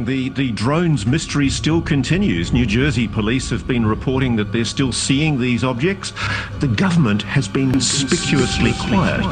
The drones mystery still continues. New Jersey police have been reporting that they're still seeing these objects. The government has been conspicuously quiet.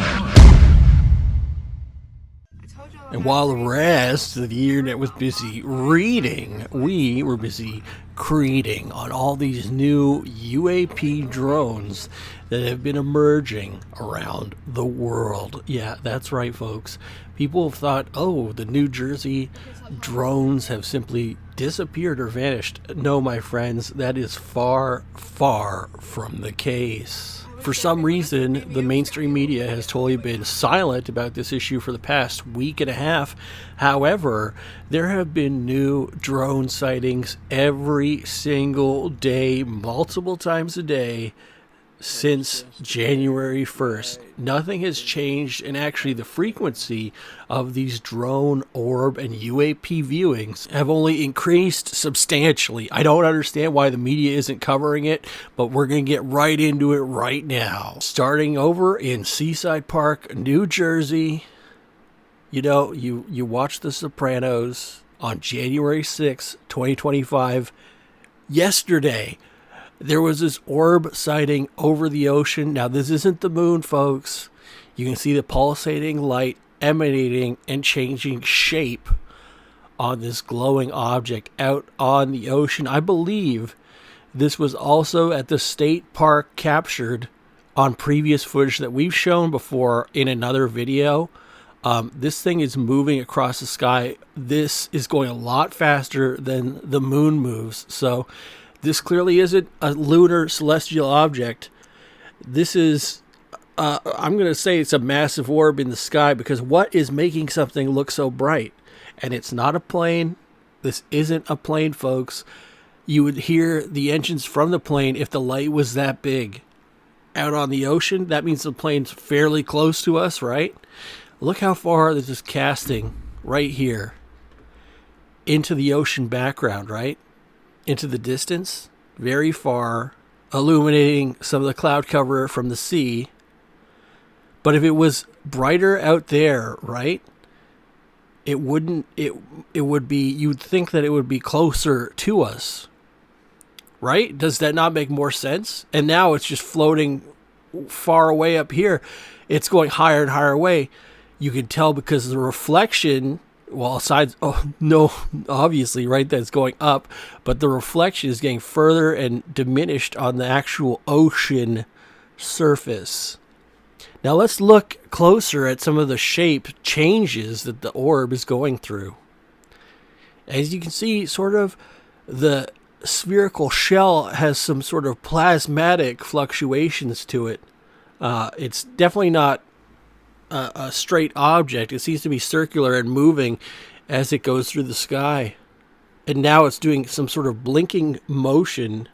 And while the rest of the internet was busy reading, we were busy creating on all these new UAP drones that have been emerging around the world. Yeah, that's right, folks. People have thought, oh, the New Jersey drones have simply disappeared or vanished. No, my friends, that is far, far from the case. For some reason, the mainstream media has totally been silent about this issue for the past week and a half. However, there have been new drone sightings every single day, multiple times a day, since January 1st. Nothing has changed, and actually the frequency of these drone orb and UAP viewings have only increased substantially. I don't understand why the media isn't covering it, but we're going to get right into it right now. Starting over in Seaside Park, New Jersey. You know, you watch The Sopranos on January 6th, 2025. Yesterday, there was this orb sighting over the ocean. Now, this isn't the moon, folks. You can see the pulsating light emanating and changing shape on this glowing object out on the ocean. I believe this was also at the state park, captured on previous footage that we've shown before in another video. This thing is moving across the sky. This is going a lot faster than the moon moves. So this clearly isn't a lunar celestial object. This is, I'm going to say it's a massive orb in the sky, because what is making something look so bright? And it's not a plane. This isn't a plane, folks. You would hear the engines from the plane if the light was that big. Out on the ocean, that means the plane's fairly close to us, right? Look how far this is casting right here into the ocean background, right? Into the distance, very far, illuminating some of the cloud cover from the sea. But if it was brighter out there, right, it would be, you'd think that it would be closer to us, right? Does that not make more sense? And now it's just floating far away up here. It's going higher and higher away. You can tell because the reflection, well, aside, obviously, right, that's going up, but the reflection is getting further and diminished on the actual ocean surface. Now let's look closer at some of the shape changes that the orb is going through. As you can see, sort of the spherical shell has some sort of plasmatic fluctuations to it. It's definitely not a straight object. It seems to be circular and moving as it goes through the sky. And now it's doing some sort of blinking motion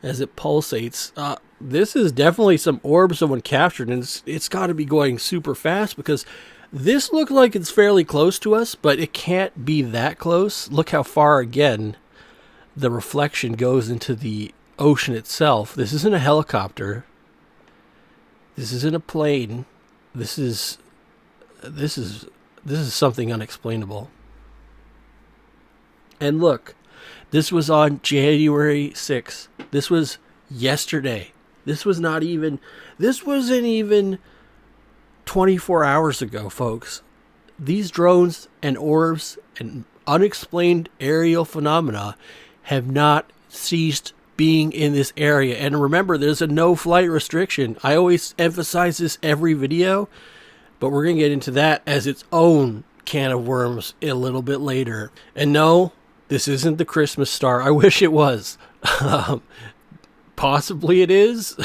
as it pulsates. This is definitely some orb someone captured, and it's got to be going super fast, because this looks like it's fairly close to us, but it can't be that close. Look how far, again, the reflection goes into the ocean itself. This isn't a helicopter. This isn't a plane. This is something unexplainable. And look, this was on January 6th. This was yesterday. This wasn't even 24 hours ago, folks. These drones and orbs and unexplained aerial phenomena have not ceased being in this area. And remember, there's a no flight restriction. I always emphasize this every video, but we're going to get into that as its own can of worms a little bit later. And no, this isn't the Christmas star. I wish it was. Possibly it is.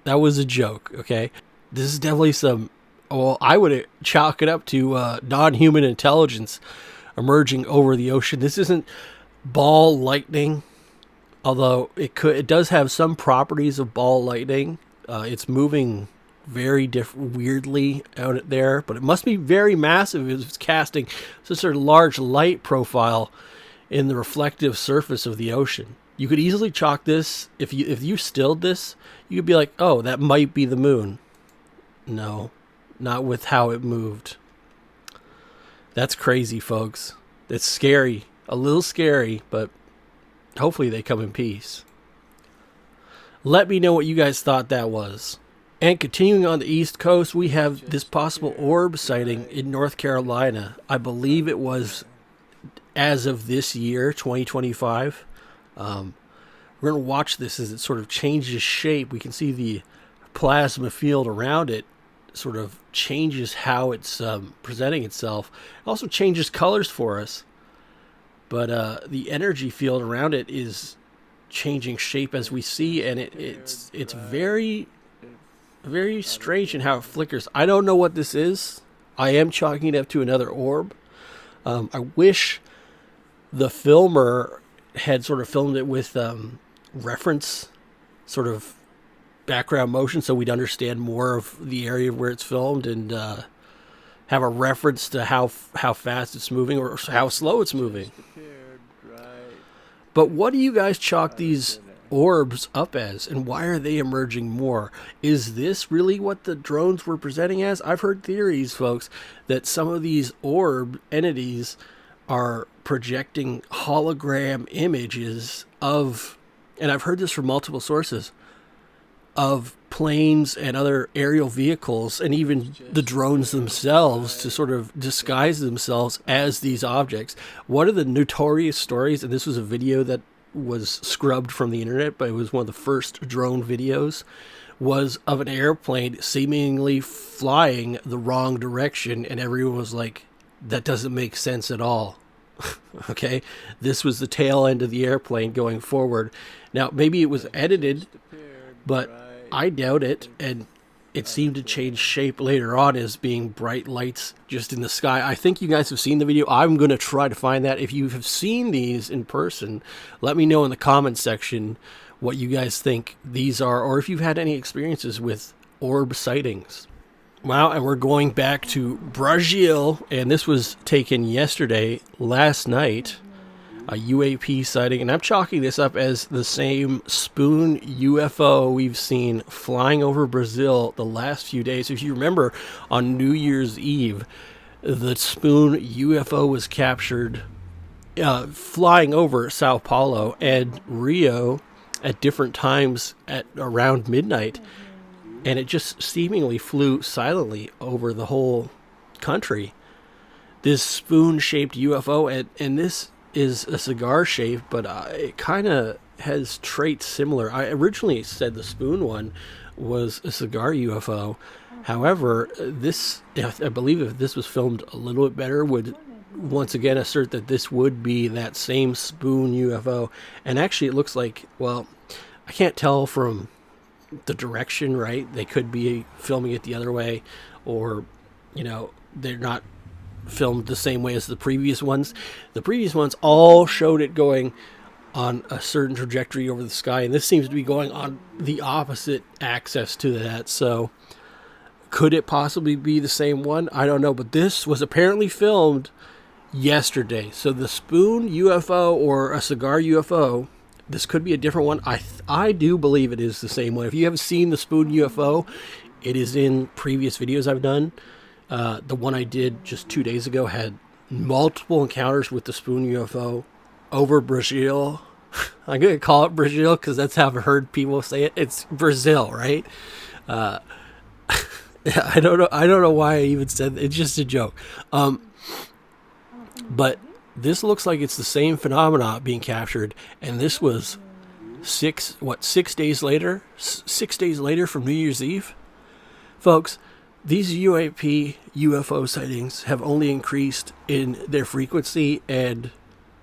That was a joke, okay? This is definitely some, well, I would chalk it up to non-human intelligence emerging over the ocean. This isn't ball lightning, although it does have some properties of ball lightning. It's moving very weirdly out there, but it must be very massive if it's casting such a large light profile in the reflective surface of the ocean. You could easily chalk this, if you stilled this, you could be like, oh, that might be the moon. No, not with how it moved. That's crazy, folks. It's scary. A little scary, but hopefully they come in peace. Let me know what you guys thought that was. And continuing on the East Coast, we have this possible orb sighting in North Carolina. I believe it was as of this year, 2025. We're going to watch this as it sort of changes shape. We can see the plasma field around it sort of changes how it's presenting itself. It also changes colors for us. But the energy field around it is changing shape as we see, and it's very, very strange in how it flickers. I don't know what this is. I am chalking it up to another orb. I wish the filmer had sort of filmed it with reference sort of background motion so we'd understand more of the area where it's filmed and have a reference to how fast it's moving or how slow it's moving. But what do you guys chalk these orbs up as, and why are they emerging more? Is this really what the drones were presenting as? I've heard theories, folks, that some of these orb entities are projecting hologram images of, and I've heard this from multiple sources, of planes and other aerial vehicles and even the drones themselves to sort of disguise themselves as these objects. One of the notorious stories, and this was a video that was scrubbed from the internet, but it was one of the first drone videos, was of an airplane seemingly flying the wrong direction, and everyone was like, that doesn't make sense at all. Okay, this was the tail end of the airplane going forward. Now, maybe it was edited, but I doubt it, and it seemed to change shape later on as being bright lights just in the sky. I think you guys have seen the video. I'm going to try to find that. If you have seen these in person, let me know in the comments section what you guys think these are, or if you've had any experiences with orb sightings. Wow, and we're going back to Brazil, and this was taken last night. A UAP sighting, and I'm chalking this up as the same spoon UFO we've seen flying over Brazil the last few days. If you remember, on New Year's Eve, the spoon UFO was captured flying over Sao Paulo and Rio at different times at around midnight, and it just seemingly flew silently over the whole country. This spoon-shaped UFO, and this is a cigar shape, but it kind of has traits similar. I originally said the spoon one was a cigar UFO. However, this, I believe if this was filmed a little bit better, would once again assert that this would be that same spoon UFO. And actually it looks like, well, I can't tell from the direction, right? They could be filming it the other way, or, they're not filmed the same way as the previous ones. The previous ones all showed it going on a certain trajectory over the sky, and this seems to be going on the opposite axis to that. So could it possibly be the same one? I don't know, but this was apparently filmed yesterday. So the spoon UFO or a cigar UFO, this could be a different one. I do believe it is the same one. If you haven't seen the spoon UFO, it is in previous videos I've done. The one I did just 2 days ago had multiple encounters with the spoon UFO over Brazil. I'm going to call it Brazil because that's how I've heard people say it. It's Brazil, right? I don't know why I even said that. It's just a joke. But this looks like it's the same phenomena being captured, and this was 6 days later? 6 days later from New Year's Eve? Folks, these UAP UFO sightings have only increased in their frequency and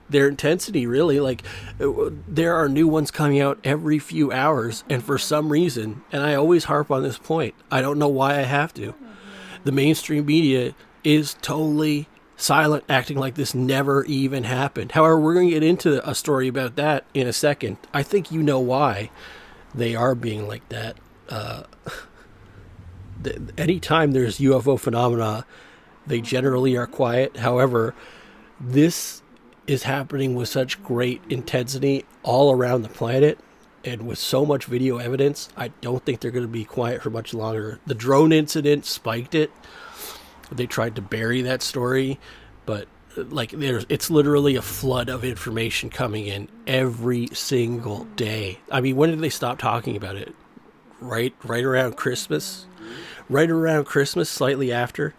their intensity, really. Like, there are new ones coming out every few hours, and for some reason, and I always harp on this point, I don't know why I have to, the mainstream media is totally silent, acting like this never even happened. However, we're going to get into a story about that in a second. I think you know why they are being like that. Anytime there's UFO phenomena, they generally are quiet. However, this is happening with such great intensity all around the planet, and with so much video evidence, I don't think they're going to be quiet for much longer. The drone incident spiked it. They tried to bury that story, But like it's literally a flood of information coming in every single day. I mean, when did they stop talking about it? Right around Christmas. Right around Christmas, slightly after.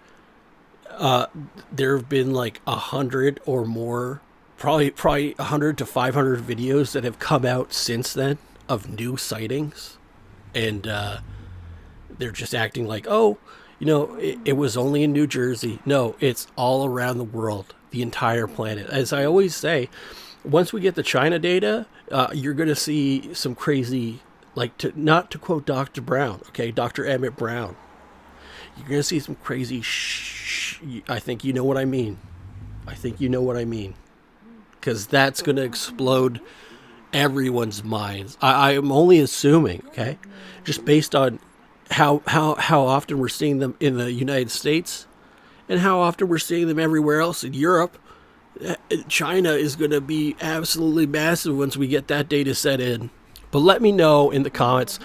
There have been like 100 or more, probably 100 to 500 videos that have come out since then of new sightings, and they're just acting like, oh, it was only in New Jersey. No, it's all around the world, the entire planet. As I always say, once we get the China data, you're going to see some crazy, not to quote Dr. Brown, okay, Dr. Emmett Brown. You're going to see some crazy I think you know what I mean. Because that's going to explode everyone's minds. I am only assuming, okay, just based on how often we're seeing them in the United States and how often we're seeing them everywhere else in Europe. China is going to be absolutely massive once we get that data set in. But let me know in the comments,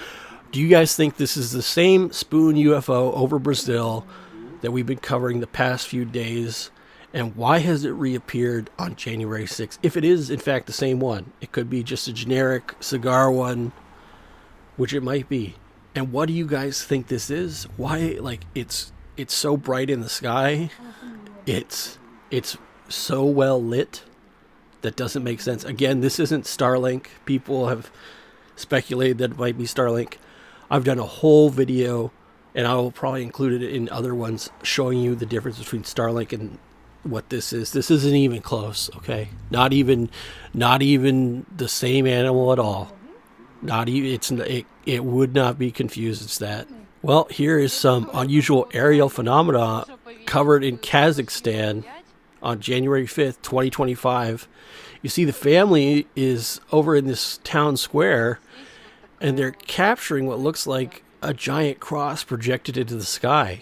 do you guys think this is the same spoon UFO over Brazil that we've been covering the past few days? And why has it reappeared on January 6th? If it is, in fact, the same one. It could be just a generic cigar one, which it might be. And what do you guys think this is? Why, it's so bright in the sky. It's so well lit. That doesn't make sense. Again, this isn't Starlink. People have speculated that it might be Starlink. I've done a whole video, and I will probably include it in other ones, showing you the difference between Starlink and what this is. This isn't even close, okay? Not even the same animal at all. Not even it would not be confused as that. Well, here is some unusual aerial phenomena covered in Kazakhstan on January 5th, 2025. You see the family is over in this town square, and they're capturing what looks like a giant cross projected into the sky.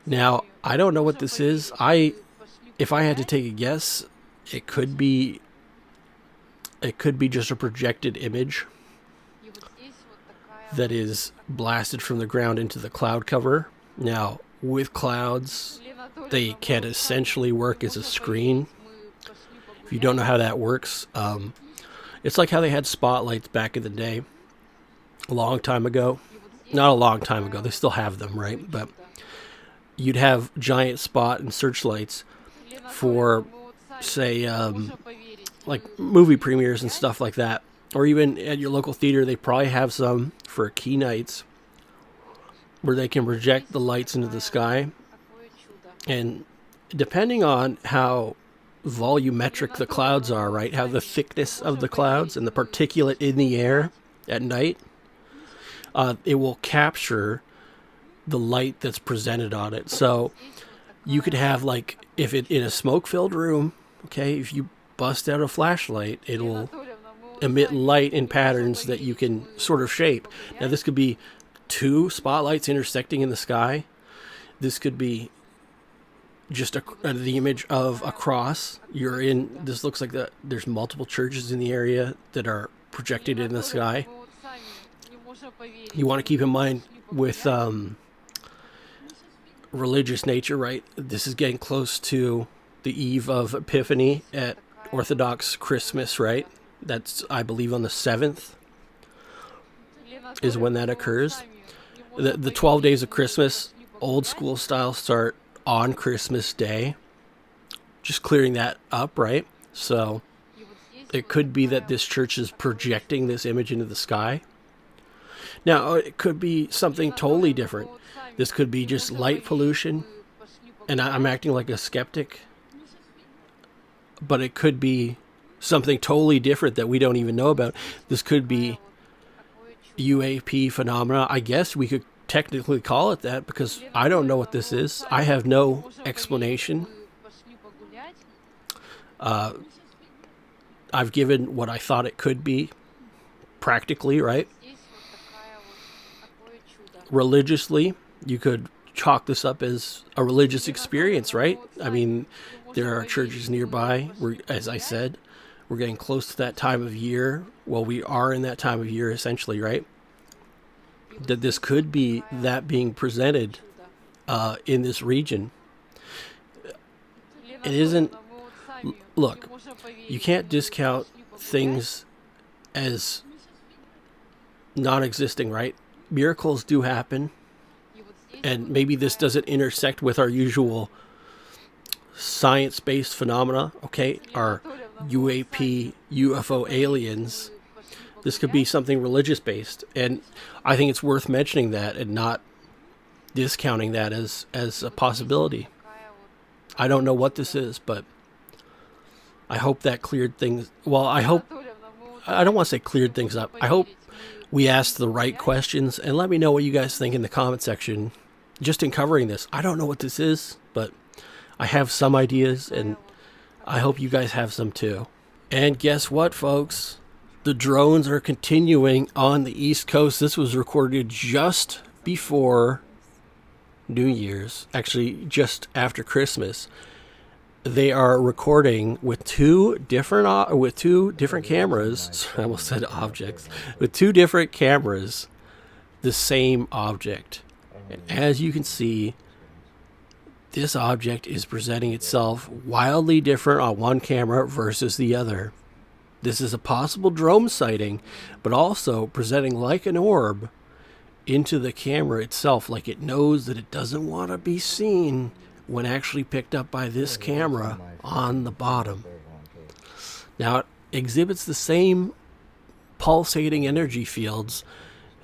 Now, I don't know what this is. If I had to take a guess, it could be just a projected image that is blasted from the ground into the cloud cover. Now, with clouds, they can essentially work as a screen. If you don't know how that works, it's like how they had spotlights back in the day, a long time ago. Not a long time ago. They still have them, right? But you'd have giant spot and searchlights for, say, like movie premieres and stuff like that. Or even at your local theater, they probably have some for key nights where they can project the lights into the sky. And depending on how volumetric the clouds are, right, how the thickness of the clouds and the particulate in the air at night, it will capture the light that's presented on it. So you could have, like, if it in a smoke-filled room, okay, if you bust out a flashlight, it'll emit light in patterns that you can sort of shape. Now, this could be two spotlights intersecting in the sky. This could be just the image of a cross. This looks like there's multiple churches in the area that are projected in the sky. You want to keep in mind with religious nature, right? This is getting close to the eve of Epiphany at Orthodox Christmas, right? That's, I believe, on the 7th is when that occurs. The 12 days of Christmas, old school style, start on Christmas Day. Just clearing that up, right? So it could be that this church is projecting this image into the sky. Now, it could be something totally different. This could be just light pollution, and I'm acting like a skeptic. But it could be something totally different that we don't even know about. This could be UAP phenomena. I guess we could technically call it that, because I don't know what this is. I have no explanation. I've given what I thought it could be, practically, right? Religiously, you could chalk this up as a religious experience, right? I mean, there are churches nearby. As I said, we're getting close to that time of year. Well, we are in that time of year, essentially, right? That this could be that being presented in this region. it isn't. Look, you can't discount things as non-existing, right? Miracles do happen, and maybe this doesn't intersect with our usual science-based phenomena, okay? Our UAP, UFO aliens. This could be something religious-based, and I think it's worth mentioning that and not discounting that as a possibility. I don't know what this is, but I hope that cleared things. Well, I don't want to say cleared things up. I hope we asked the right questions, and let me know what you guys think in the comment section. Just in covering this, I don't know what this is, but I have some ideas, and I hope you guys have some too. And guess what, folks? The drones are continuing on the East Coast. This was recorded just before New Year's, actually just after Christmas. They are recording with two different cameras. I almost said objects. With two different cameras, the same object. And as you can see, this object is presenting itself wildly different on one camera versus the other. This is a possible drone sighting, but also presenting like an orb into the camera itself, like it knows that it doesn't want to be seen when actually picked up by this camera on the bottom. Now, it exhibits the same pulsating energy fields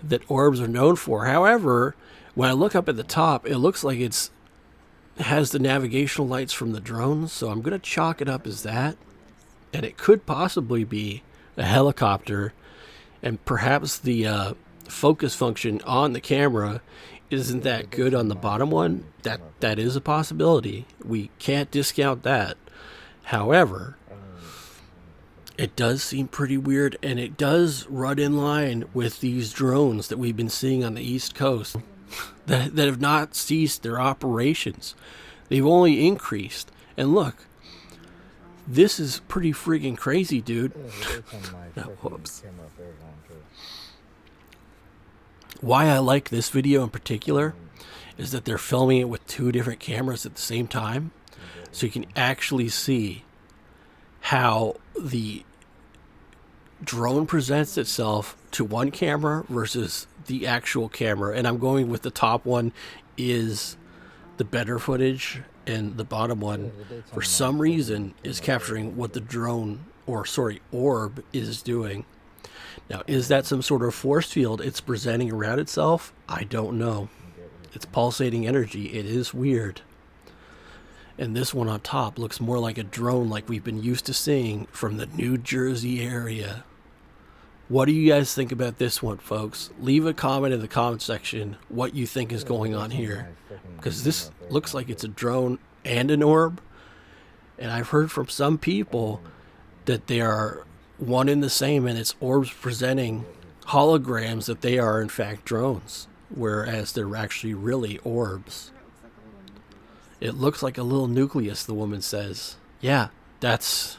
that orbs are known for. However, when I look up at the top, it looks like it has the navigational lights from the drones, so I'm going to chalk it up as that. And it could possibly be a helicopter, and perhaps the focus function on the camera isn't that good on the bottom one. That is a possibility. We can't discount that. However, it does seem pretty weird, and it does run in line with these drones that we've been seeing on the East Coast that have not ceased their operations. They've only increased. And look, this is pretty freaking crazy, dude. Whoops. Why I like this video in particular is that they're filming it with two different cameras at the same time. So you can actually see how the drone presents itself to one camera versus the actual camera. And I'm going with the top one is the better footage, and the bottom one, for some reason, is capturing what the drone, orb is doing. Now, is that some sort of force field it's presenting around itself? I don't know. It's pulsating energy. It is weird. And this one on top looks more like a drone like we've been used to seeing from the New Jersey area. What do you guys think about this one, folks? Leave a comment in the comment section what you think is going on here. Because this looks like it's a drone and an orb. And I've heard from some people that they are one and the same, and it's orbs presenting holograms that they are in fact drones, whereas they're actually really orbs. It looks like a little nucleus, the woman says. Yeah, that's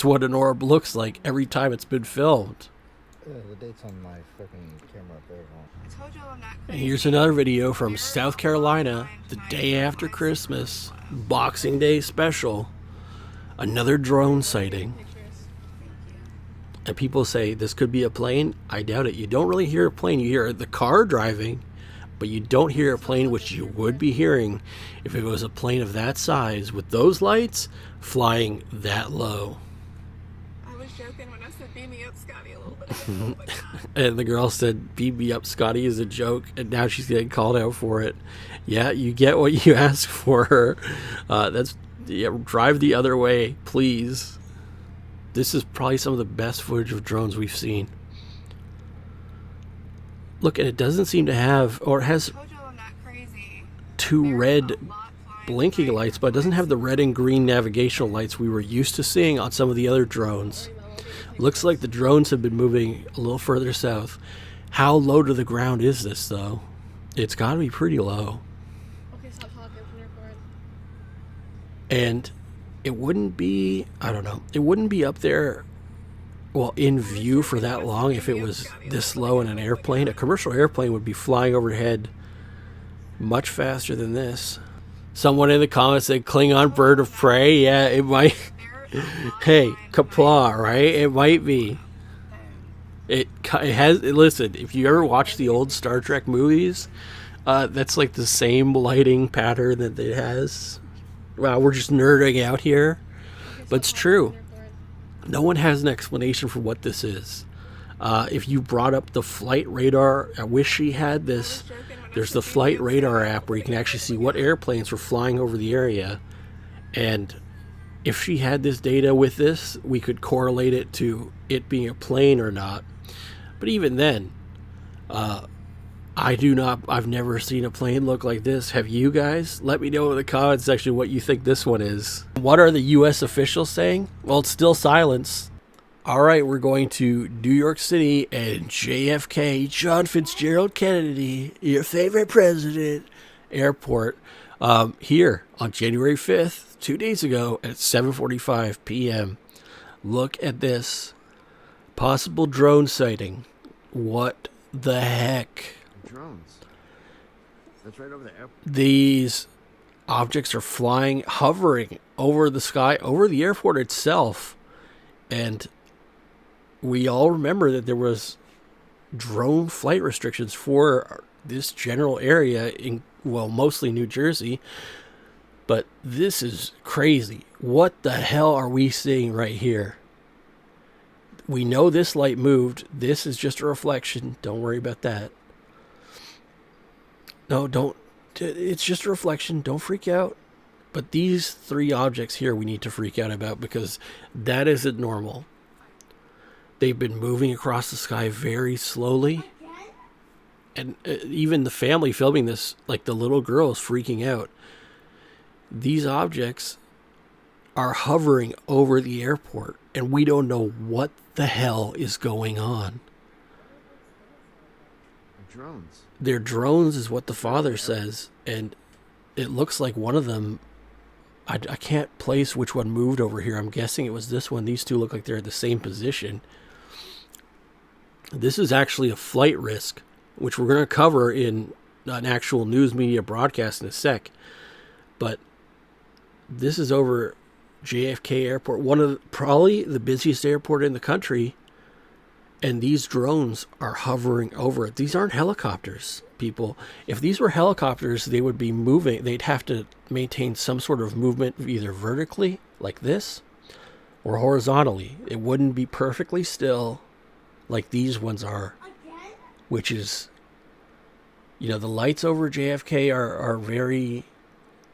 what an orb looks like every time it's been filmed. The date's on my freaking camera up there. And here's another video from South Carolina, the day after Christmas, Boxing Day special. Another drone sighting. And people say this could be a plane. I doubt it. You don't really hear a plane. You hear the car driving, but you don't hear a plane, which you would be hearing if it was a plane of that size with those lights flying that low. I was joking when I said beam me up, Scotty, a little bit ago. And the girl said, beam me up, Scotty, is a joke, and now she's getting called out for it. Yeah, you get what you ask for her. Drive the other way, please. This is probably some of the best footage of drones we've seen. Look, and it doesn't seem to have, or it has two red blinking lights, but it doesn't have the red and green navigational lights we were used to seeing on some of the other drones. Looks like the drones have been moving a little further south. How low to the ground is this, though? It's got to be pretty low. Okay, stop talking from your phone. And it wouldn't be, I don't know, it wouldn't be up there, well, in view for that long if it was this low in an airplane. A commercial airplane would be flying overhead much faster than this. Someone in the comments said Klingon bird of prey. Yeah, it might. Hey, Kapla, right? It might be. It has. Listen, if you ever watch the old Star Trek movies, that's like the same lighting pattern that it has. Wow, we're just nerding out here, but it's true. No one has an explanation for what this is. If you brought up the flight radar, I wish she had this. There's the flight radar app where you can actually see what airplanes were flying over the area. And if she had this data with this, we could correlate it to it being a plane or not. But even then, I've never seen a plane look like this. Have you guys? Let me know in the comments section what you think this one is. What are the U.S. officials saying? Well, it's still silence. All right, we're going to New York City and JFK, John Fitzgerald Kennedy, your favorite president, airport, here on January 5th, 2 days ago at 7:45 p.m. Look at this. Possible drone sighting. What the heck? Drones. That's right over the airport. These objects are flying, hovering over the sky, over the airport itself. And we all remember that there was drone flight restrictions for this general area in, well, mostly New Jersey. But this is crazy. What the hell are we seeing right here? We know this light moved. This is just a reflection. Don't worry about that. No, don't. It's just a reflection. Don't freak out. But these three objects here we need to freak out about because that isn't normal. They've been moving across the sky very slowly. And even the family filming this, like the little girl, is freaking out. These objects are hovering over the airport, and we don't know what the hell is going on. Drones. They're drones is what the father says, and it looks like one of them, I can't place which one moved over here. I'm guessing it was this one. These two look like they're at the same position. This is actually a flight risk, which we're going to cover in an actual news media broadcast in a sec. But this is over JFK Airport, one of probably the busiest airport in the country, and these drones are hovering over it. These aren't helicopters, people. If these were helicopters, they would be moving. They'd have to maintain some sort of movement either vertically, like this, or horizontally. It wouldn't be perfectly still like these ones are, which is, you know, the lights over JFK are very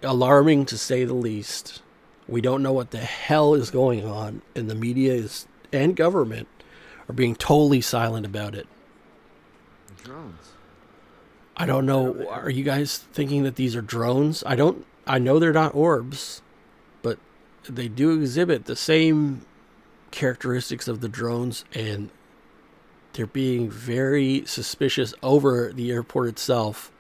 alarming, to say the least. We don't know what the hell is going on, and the media and government are being totally silent about it. Drones. I don't know. Are you guys thinking that these are drones? I know they're not orbs, but they do exhibit the same characteristics of the drones, and they're being very suspicious over the airport itself.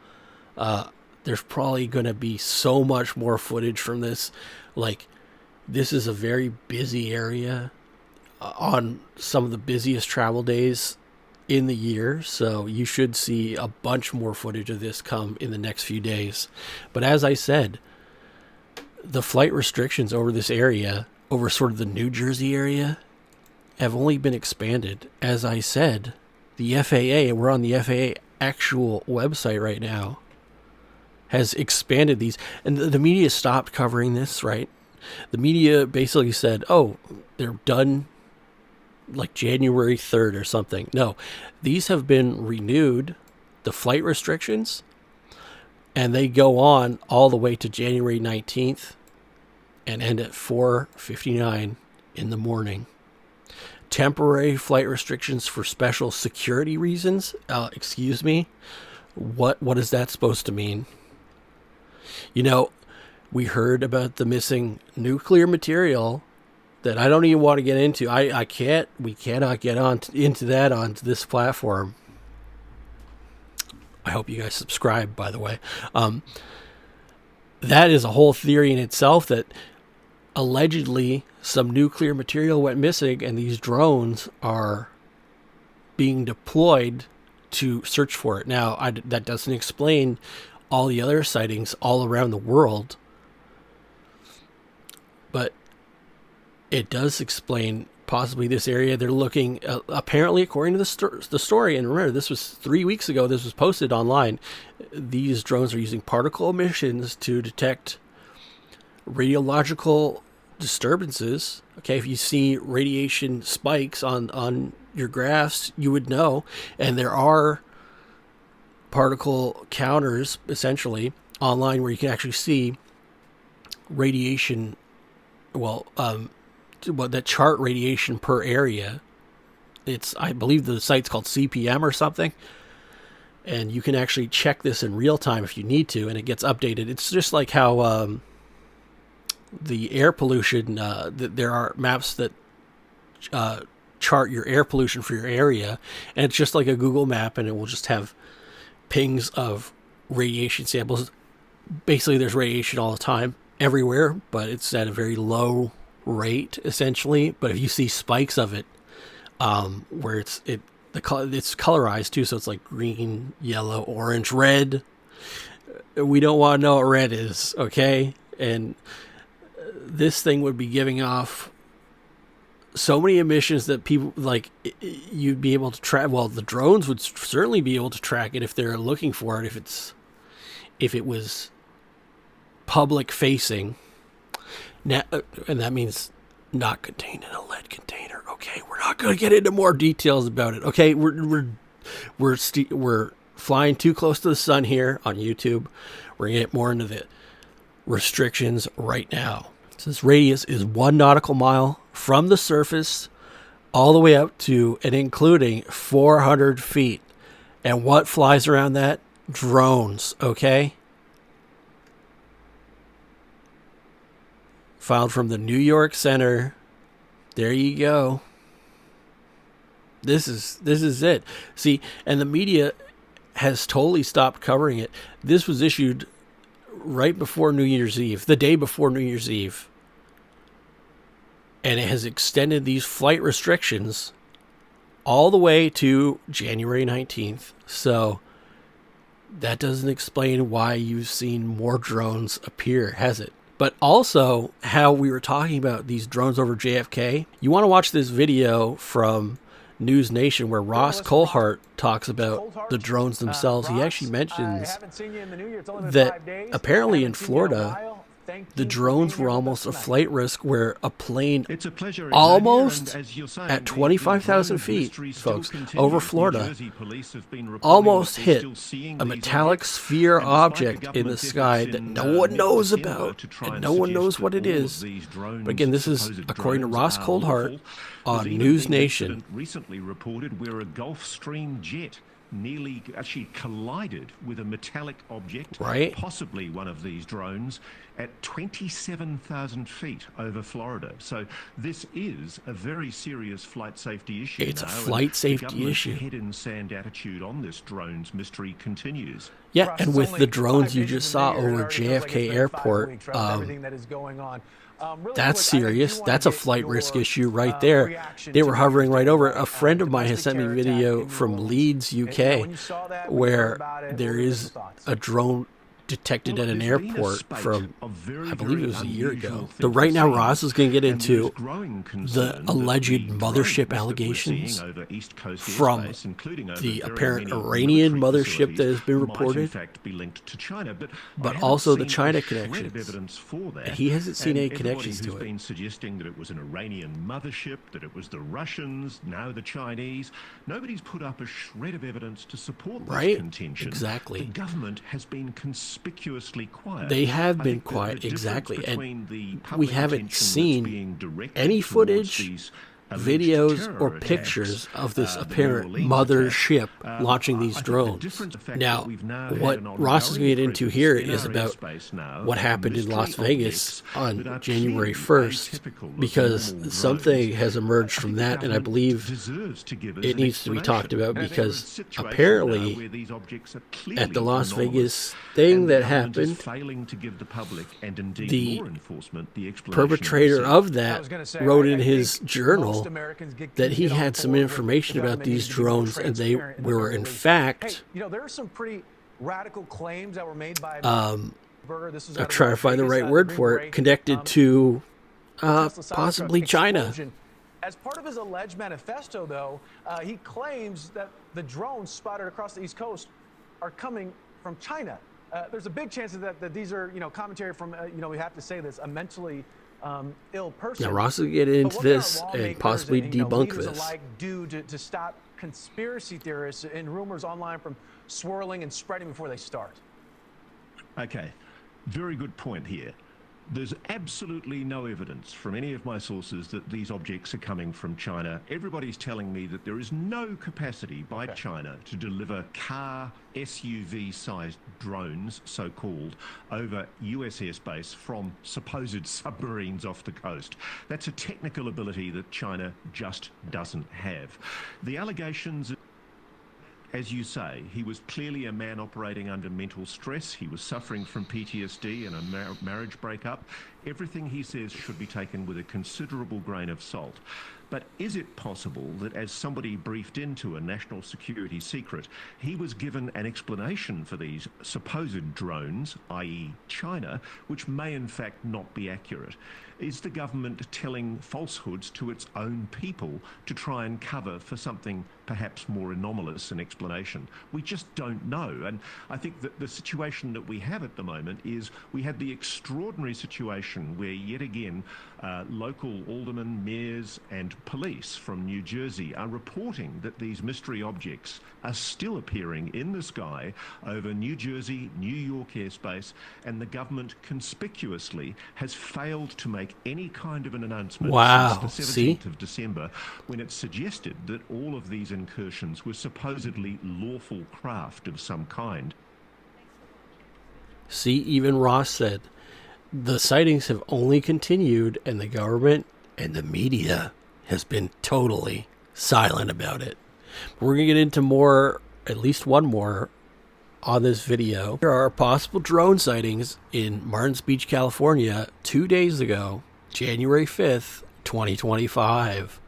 There's probably going to be so much more footage from this. Like, this is a very busy area on some of the busiest travel days in the year, so you should see a bunch more footage of this come in the next few days. But as I said, the flight restrictions over this area, over sort of the New Jersey area, have only been expanded. As I said, the FAA, we're on the FAA actual website right now, has expanded these, and the media stopped covering this, right? The media basically said, oh, they're done like January 3rd or something. No, these have been renewed, the flight restrictions, and they go on all the way to January 19th and end at 4:59 in the morning. Temporary flight restrictions for special security reasons. Excuse me. What is that supposed to mean? You know, we heard about the missing nuclear material that I don't even want to get into. We cannot get into that on this platform. I hope you guys subscribe, by the way. That is a whole theory in itself, that allegedly some nuclear material went missing, and these drones are being deployed to search for it. Now, that doesn't explain all the other sightings all around the world but it does explain possibly this area. They're looking, apparently, according to the story, and remember, this was 3 weeks ago, this was posted online, these drones are using particle emissions to detect radiological disturbances. Okay, if you see radiation spikes on your graphs, you would know. And there are particle counters, essentially, online where you can actually see radiation, that chart radiation per area. I believe the site's called CPM or something. And you can actually check this in real time if you need to, and it gets updated. It's just like how the air pollution, there are maps that chart your air pollution for your area, and it's just like a Google map, and it will just have pings of radiation samples. Basically, there's radiation all the time, everywhere, but it's at a very low rate, essentially. But if you see spikes of it, where it's colorized too, so it's like green, yellow, orange, red. We don't want to know what red is, okay? And this thing would be giving off so many emissions that people, like, you'd be able to track. Well, the drones would certainly be able to track it if they're looking for it, if it was public facing. Now, and that means not contained in a lead container. Okay, we're not going to get into more details about it. Okay, we're flying too close to the sun here on YouTube. We're going to get more into the restrictions right now. So this radius is 1 nautical mile from the surface all the way up to and including 400 feet. And what flies around that? Drones, okay? Filed from the New York Center. There you go. This is it. See, and the media has totally stopped covering it. This was issued right before New Year's Eve, the day before New Year's Eve. And it has extended these flight restrictions all the way to January 19th. So that doesn't explain why you've seen more drones appear, has it? But also how we were talking about these drones over JFK. You want to watch this video from News Nation where Ross Coulthart talks about the drones themselves. He actually mentions that apparently in Florida, the drones were almost a flight risk where a plane almost at 25,000 feet, folks, over Florida, almost hit a metallic sphere object in the sky that no one knows about and no one knows what it is. But again, this is according to Ross Coulthart on News Nation. Recently reported where a Gulfstream jet nearly actually collided with a metallic object, right? Possibly one of these drones, at 27,000 feet over Florida. So this is a very serious flight safety issue. It's a flight safety issue. The head in sand attitude on this drone's mystery continues. Yeah, and with the drones you just saw over JFK Airport, that's serious. That's a flight risk issue right there. They were hovering right over it. A friend of mine has sent me a video from Leeds, UK, where there is a drone detected at an airport from, I believe it was a year ago. So right now, Ross is going to get into the alleged mothership allegations from the apparent Iranian mothership that has been reported, but also the China connections. And he hasn't seen any connections to it. Been suggesting that it was an Iranian mothership, that it was the Russians, now the Chinese. Nobody's put up a shred of evidence to support this contention. Exactly. The government has been conspicuously quiet. They have been quiet, exactly. And we haven't seen any footage, videos, or pictures of this apparent mothership launching these drones. Now, what Ross is going to get into here is about what happened in Las Vegas on January 1st, because something has emerged from that, and I believe it needs to be talked about, because apparently at the Las Vegas thing that happened, the perpetrator of that wrote in his journal that he had some information about these drones, and they were in fact, there are some pretty radical claims that were made by I'm trying to find the right word for it, connected to Tesla Cybertruck Possibly China. explosion. As part of his alleged manifesto, though, he claims that the drones spotted across the East Coast are coming from China. There's a big chance that these are, commentary from, we have to say this, a mentally ill person. Yeah, Ross will get into this and possibly debunk leaders this. alike do to stop conspiracy theorists and rumors online from swirling and spreading before they start. Okay, very good point here. There's absolutely no evidence from any of my sources that these objects are coming from China. Everybody's telling me that there is no capacity by China to deliver car SUV-sized drones, so-called, over US airspace from supposed submarines off the coast. That's a technical ability that China just doesn't have. The allegations, as you say, he was clearly a man operating under mental stress. He was suffering from PTSD and a marriage breakup. Everything he says should be taken with a considerable grain of salt. But is it possible that as somebody briefed into a national security secret, he was given an explanation for these supposed drones, i.e. China, which may in fact not be accurate? Is the government telling falsehoods to its own people to try and cover for something perhaps more anomalous in explanation? We just don't know. And I think that the situation that we have at the moment is we have the extraordinary situation where yet again local aldermen, mayors and police from New Jersey are reporting that these mystery objects are still appearing in the sky over New Jersey, New York airspace, and the government conspicuously has failed to make any kind of an announcement since the 17th of December, when it suggested that all of these incursions were supposedly lawful craft of some kind. See, even Ross said the sightings have only continued, and the government and the media has been totally silent about it. We're going to get into more, at least one more, on this video. There are possible drone sightings in Martins Beach, California, 2 days ago, January 5th, 2025.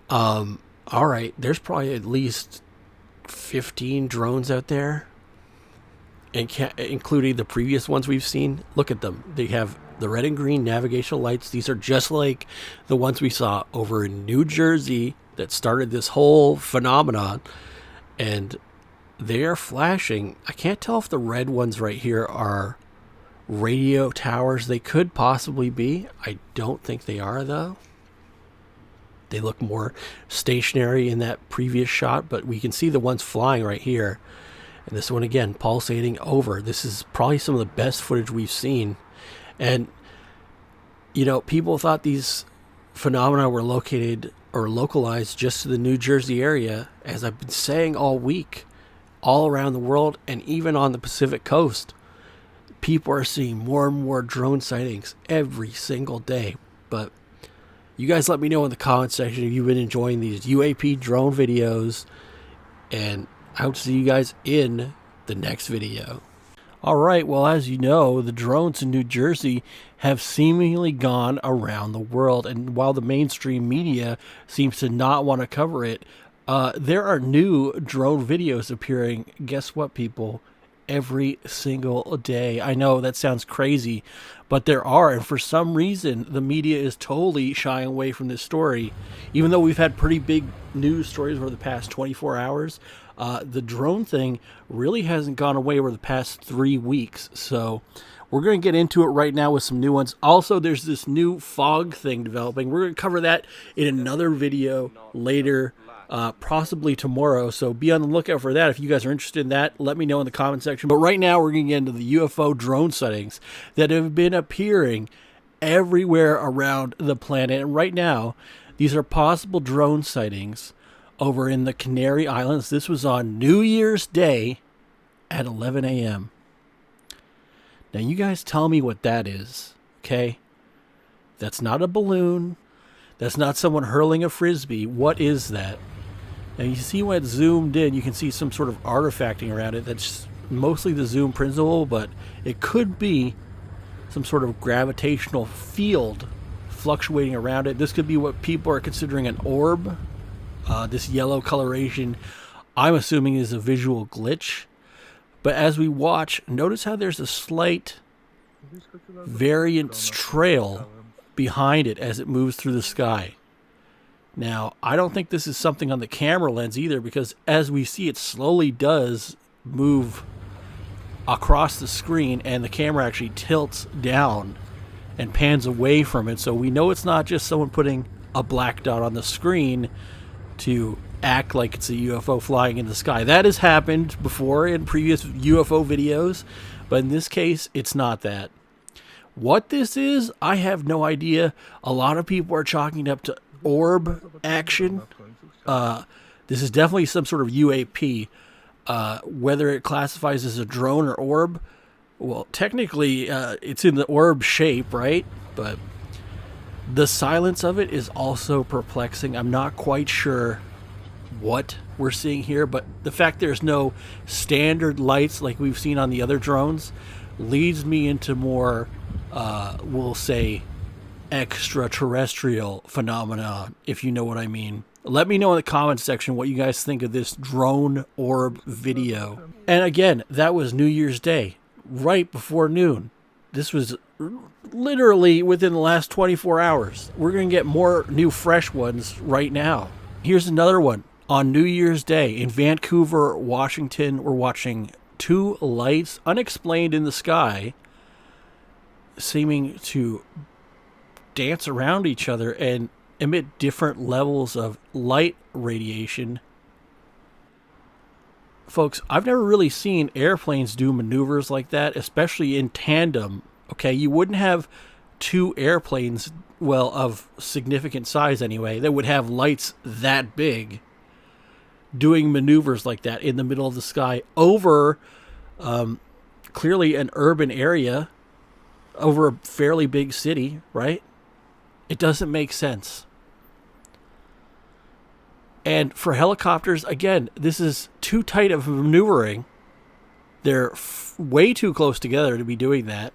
All right, there's probably at least 15 drones out there, including the previous ones we've seen. Look at them. They have the red and green navigational lights. These are just like the ones we saw over in New Jersey that started this whole phenomenon, and they are flashing. I can't tell if the red ones right here are radio towers. They could possibly be. I don't think they are, though. They look more stationary in that previous shot, but we can see the ones flying right here. And this one again, pulsating over. This is probably some of the best footage we've seen. And, people thought these phenomena were located or localized just to the New Jersey area, as I've been saying all week, all around the world, and even on the Pacific coast. People are seeing more and more drone sightings every single day. But you guys let me know in the comment section if you've been enjoying these UAP drone videos, and I hope to see you guys in the next video. All right, well, as you know, the drones in New Jersey have seemingly gone around the world, and while the mainstream media seems to not want to cover it, there are new drone videos appearing. Guess what, people? Every single day. I know that sounds crazy, but there are, and for some reason the media is totally shying away from this story, even though we've had pretty big news stories over the past 24 hours. The drone thing really hasn't gone away over the past 3 weeks, so we're going to get into it right now with some new ones. Also, there's this new fog thing developing. We're going to cover that in another video later, possibly tomorrow, so be on the lookout for that. If you guys are interested in that, let me know in the comment section. But right now, we're going to get into the UFO drone sightings that have been appearing everywhere around the planet. And right now, these are possible drone sightings over in the Canary Islands. This was on New Year's Day at 11 a.m. Now, you guys tell me what that is, okay? That's not a balloon. That's not someone hurling a frisbee. What is that? Now, you see when it's zoomed in, you can see some sort of artifacting around it. That's mostly the zoom principle, but it could be some sort of gravitational field fluctuating around it. This could be what people are considering an orb. This yellow coloration, I'm assuming, is a visual glitch. But as we watch, notice how there's a slight variance trail behind it as it moves through the sky. Now, I don't think this is something on the camera lens either, because as we see, it slowly does move across the screen, and the camera actually tilts down and pans away from it. So we know it's not just someone putting a black dot on the screen to act like it's a UFO flying in the sky. That has happened before in previous UFO videos, but in this case, it's not that. What this is, I have no idea. A lot of people are chalking it up to orb action. This is definitely some sort of UAP. Whether it classifies as a drone or orb, well, technically it's in the orb shape, right? But the silence of it is also perplexing. I'm not quite sure what we're seeing here, but the fact there's no standard lights like we've seen on the other drones leads me into more, we'll say, extraterrestrial phenomena, if you know what I mean. Let me know in the comments section what you guys think of this drone orb video. And again, that was New Year's Day, right before noon. This was literally within the last 24 hours. We're going to get more new fresh ones right now. Here's another one. On New Year's Day in Vancouver, Washington, we're watching two lights unexplained in the sky seeming to dance around each other and emit different levels of light radiation. Folks, I've never really seen airplanes do maneuvers like that, especially in tandem. Okay, you wouldn't have two airplanes, well, of significant size anyway, that would have lights that big doing maneuvers like that in the middle of the sky over clearly an urban area, over a fairly big city, right? It doesn't make sense. And for helicopters, again, this is too tight of maneuvering. They're way too close together to be doing that.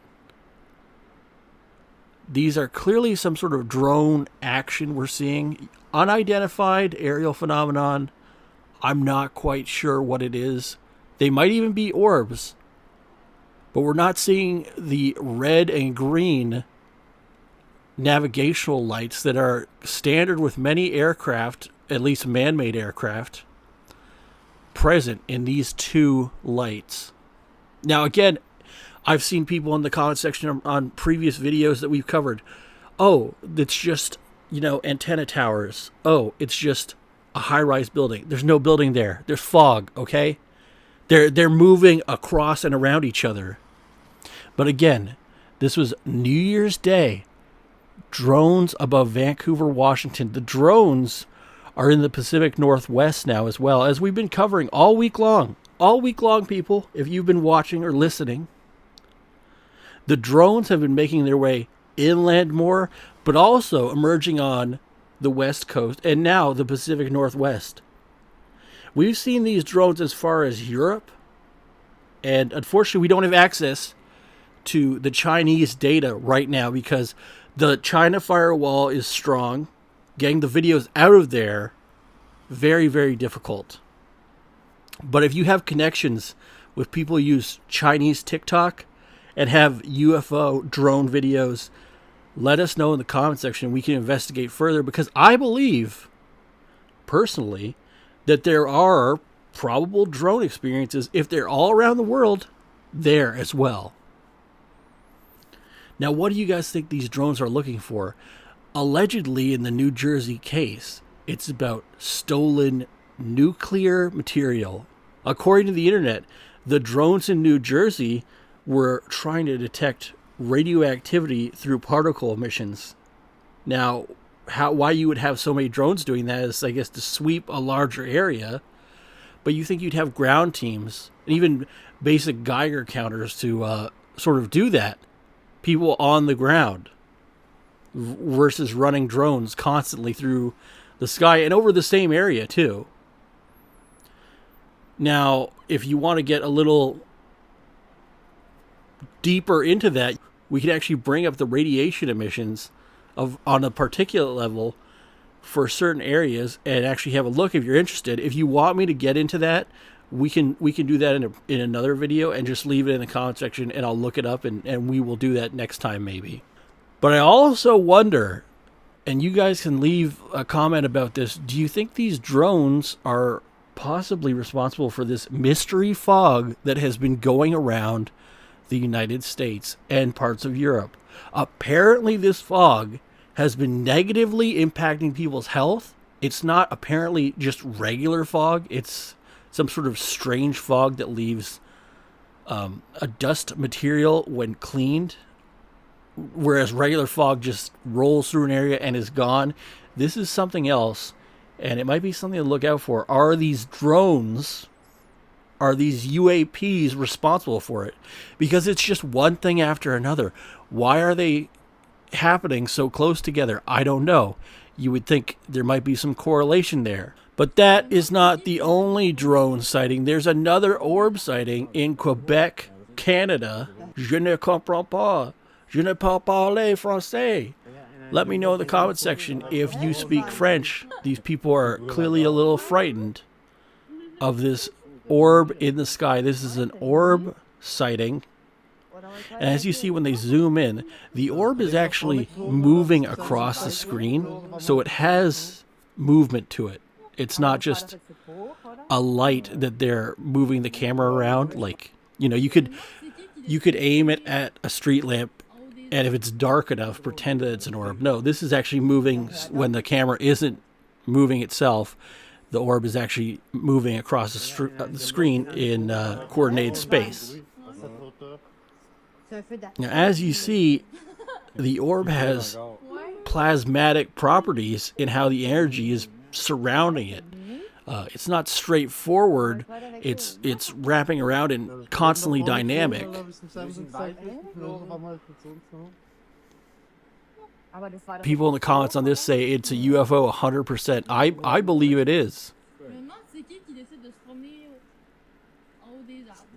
These are clearly some sort of drone action we're seeing. Unidentified aerial phenomenon. I'm not quite sure what it is. They might even be orbs. But we're not seeing the red and green navigational lights that are standard with many aircraft, at least man-made aircraft, present in these two lights. Now, again, I've seen people in the comment section on previous videos that we've covered. Oh, it's just, antenna towers. Oh, it's just a high-rise building. There's no building there. There's fog, okay? They're moving across and around each other. But again, this was New Year's Day. Drones above Vancouver, Washington. The drones are in the Pacific Northwest now as well, as we've been covering all week long. All week long, people, if you've been watching or listening. The drones have been making their way inland more, but also emerging on the West Coast and now the Pacific Northwest. We've seen these drones as far as Europe, and unfortunately we don't have access to the Chinese data right now because the China firewall is strong. Getting the videos out of there, very, very difficult. But if you have connections with people who use Chinese TikTok and have UFO drone videos, let us know in the comment section. We can investigate further, because I believe, personally, that there are probable drone experiences, if they're all around the world, there as well. Now, what do you guys think these drones are looking for? Allegedly, in the New Jersey case, it's about stolen nuclear material. According to the internet, the drones in New Jersey were trying to detect radioactivity through particle emissions. Now, why you would have so many drones doing that is, I guess, to sweep a larger area. But you think you'd have ground teams and even basic Geiger counters to sort of do that. People on the ground versus running drones constantly through the sky and over the same area too. Now, if you want to get a little deeper into that, we could actually bring up the radiation emissions on a particulate level for certain areas and actually have a look if you're interested. If you want me to get into that, we can do that in another video and just leave it in the comment section, and I'll look it up, and we will do that next time maybe. But I also wonder, and you guys can leave a comment about this, do you think these drones are possibly responsible for this mystery fog that has been going around the United States and parts of Europe? Apparently this fog has been negatively impacting people's health. It's not apparently just regular fog. It's some sort of strange fog that leaves a dust material when cleaned, whereas regular fog just rolls through an area and is gone. This is something else, and it might be something to look out for. Are these drones, are these UAPs responsible for it? Because it's just one thing after another. Why are they happening so close together? I don't know. You would think there might be some correlation there. But that is not the only drone sighting. There's another orb sighting in Quebec, Canada. Je ne comprends pas. Je ne parle pas français. Let me know in the comment section if you speak French. These people are clearly a little frightened of this orb in the sky. This is an orb sighting. And as you see when they zoom in, the orb is actually moving across the screen. So it has movement to it. It's not just a light that they're moving the camera around. Like, you know, you could aim it at a street lamp, and if it's dark enough, pretend that it's an orb. No, this is actually moving when the camera isn't moving itself. The orb is actually moving across the screen in coordinated space. Now, as you see, the orb has plasmatic properties in how the energy is surrounding it. It's not straightforward. It's wrapping around and constantly dynamic. People in the comments on this say it's a UFO 100%. I believe it is.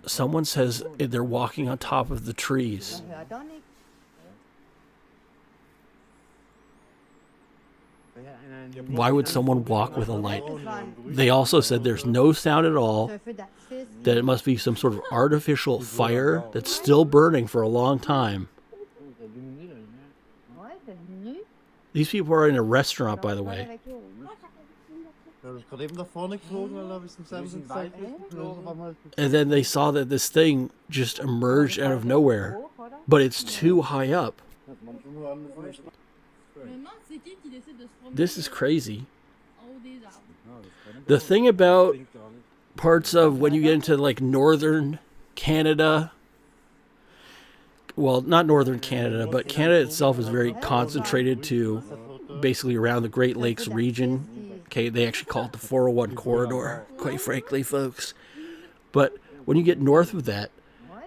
Someone says they're walking on top of the trees. Why would someone walk with a light? They also said there's no sound at all, that it must be some sort of artificial fire that's still burning for a long time. These people are in a restaurant, by the way. And then they saw that this thing just emerged out of nowhere, but it's too high up. This is crazy. The thing about parts of when you get into like northern Canada, well, not northern Canada, but Canada itself is very concentrated to basically around the Great Lakes region. Okay, they actually call it the 401 corridor, quite frankly, folks. But when you get north of that,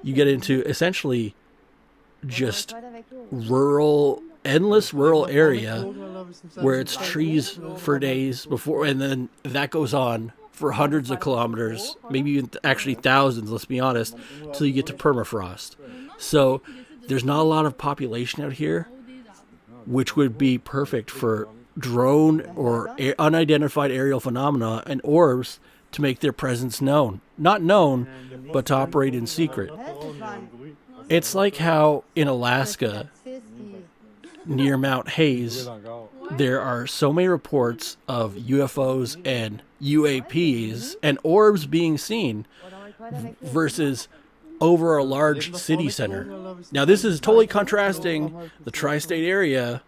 you get into essentially just rural, endless rural area where it's trees for days before, and then that goes on for hundreds of kilometers, maybe even actually thousands, let's be honest, till you get to permafrost. So there's not a lot of population out here, which would be perfect for drone or unidentified aerial phenomena and orbs to make their presence known. Not known, but to operate in secret. It's like how in Alaska, near Mount Hayes, there are so many reports of UFOs and UAPs and orbs being seen versus over a large city center. Now, this is totally contrasting the tri-state area,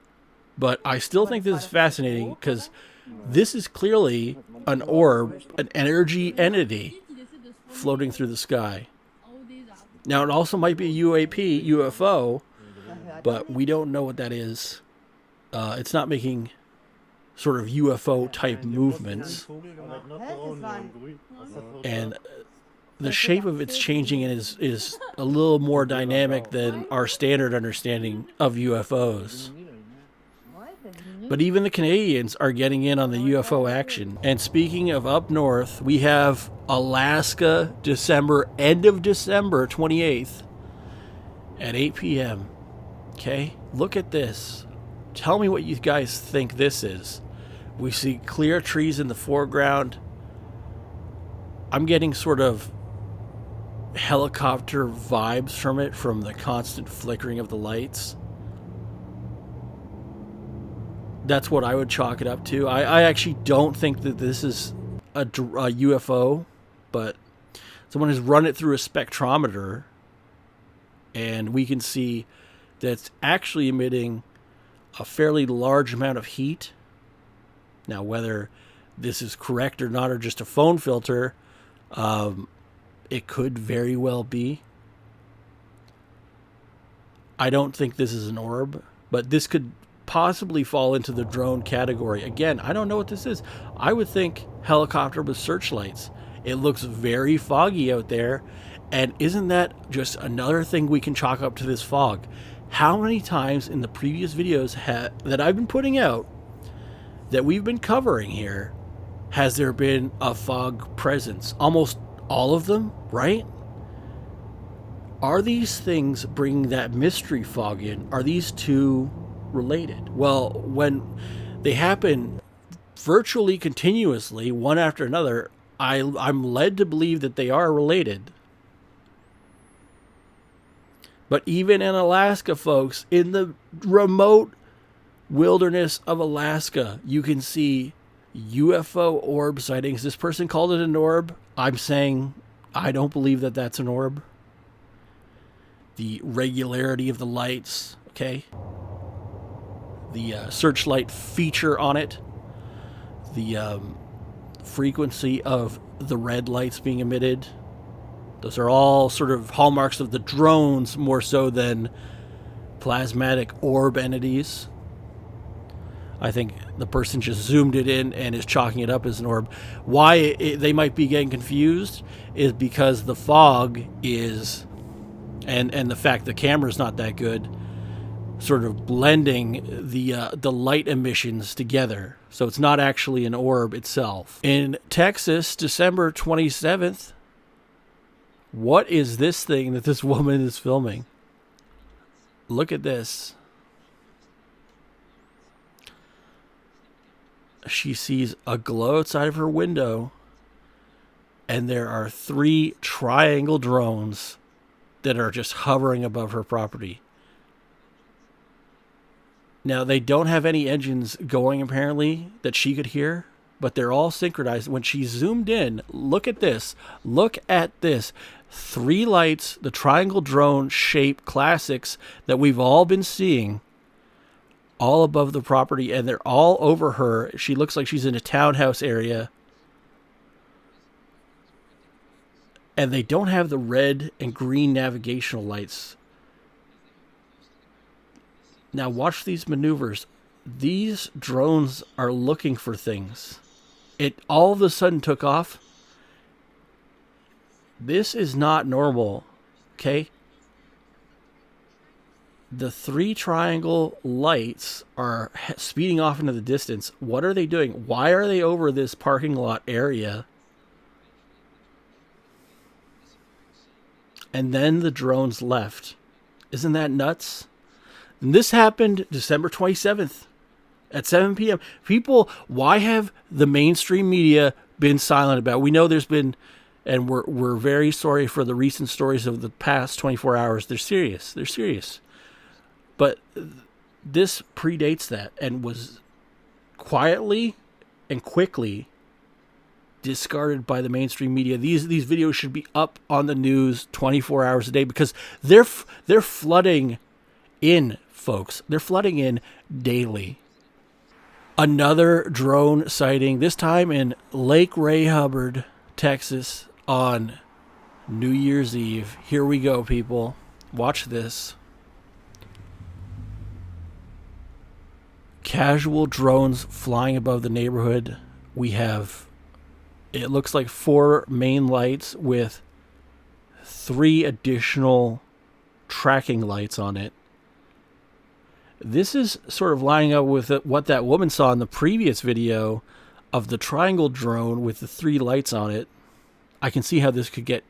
but I still think this is fascinating because this is clearly an orb, an energy entity floating through the sky. Now, it also might be a UAP, UFO, but we don't know what that is. It's not making sort of UFO type movements. And the shape of it's changing and is a little more dynamic than our standard understanding of UFOs. But even the Canadians are getting in on the UFO action. And speaking of up north, we have Alaska, end of December 28th at 8 p.m. Okay, look at this. Tell me what you guys think this is. We see clear trees in the foreground. I'm getting sort of helicopter vibes from it, from the constant flickering of the lights. That's what I would chalk it up to. I actually don't think that this is a UFO, but someone has run it through a spectrometer, and we can see that it's actually emitting a fairly large amount of heat. Now, whether this is correct or not, or just a phone filter, it could very well be. I don't think this is an orb, but this could possibly fall into the drone category. Again, I don't know what this is. I would think helicopter with searchlights. It looks very foggy out there, and isn't that just another thing we can chalk up to this fog? How many times in the previous videos that I've been putting out, that we've been covering here, has there been a fog presence? Almost all of them, right? Are these things bringing that mystery fog in? Are these two related? Well, when they happen virtually continuously, one after another, I'm led to believe that they are related. But even in Alaska, folks, in the remote wilderness of Alaska, you can see UFO orb sightings. This person called it an orb. I'm saying I don't believe that that's an orb. The regularity of the lights, okay? The searchlight feature on it. The frequency of the red lights being emitted. Those are all sort of hallmarks of the drones more so than plasmatic orb entities. I think the person just zoomed it in and is chalking it up as an orb. Why they might be getting confused is because the fog is, and the fact the camera's not that good, sort of blending the light emissions together. So it's not actually an orb itself. In Texas, December 27th, what is this thing that this woman is filming? Look at this. She sees a glow outside of her window, and there are 3 triangle drones that are just hovering above her property. Now, they don't have any engines going, apparently, that she could hear, but they're all synchronized. When she zoomed in, look at this. Look at this. 3 lights, the triangle drone shape classics that we've all been seeing, all above the property, and they're all over her. She looks like she's in a townhouse area. And they don't have the red and green navigational lights. Now watch these maneuvers. These drones are looking for things. It all of a sudden took off. This is not normal, okay? The 3 triangle lights are speeding off into the distance. What are they doing? Why are they over this parking lot area? And then the drones left. Isn't that nuts? And this happened December 27th at 7 p.m. People, why have the mainstream media been silent about it? We know there's been, and we're very sorry for the recent stories of the past 24 hours. They're serious. They're serious. But this predates that and was quietly and quickly discarded by the mainstream media. These videos should be up on the news 24 hours a day because they're flooding in, folks. They're flooding in daily. Another drone sighting, this time in Lake Ray Hubbard, Texas, on New Year's Eve. Here we go, people. Watch this. Casual drones flying above the neighborhood. We have, it looks like 4 main lights with 3 additional tracking lights on it. This is sort of lining up with what that woman saw in the previous video of the triangle drone with the 3 lights on it. I can see how this could get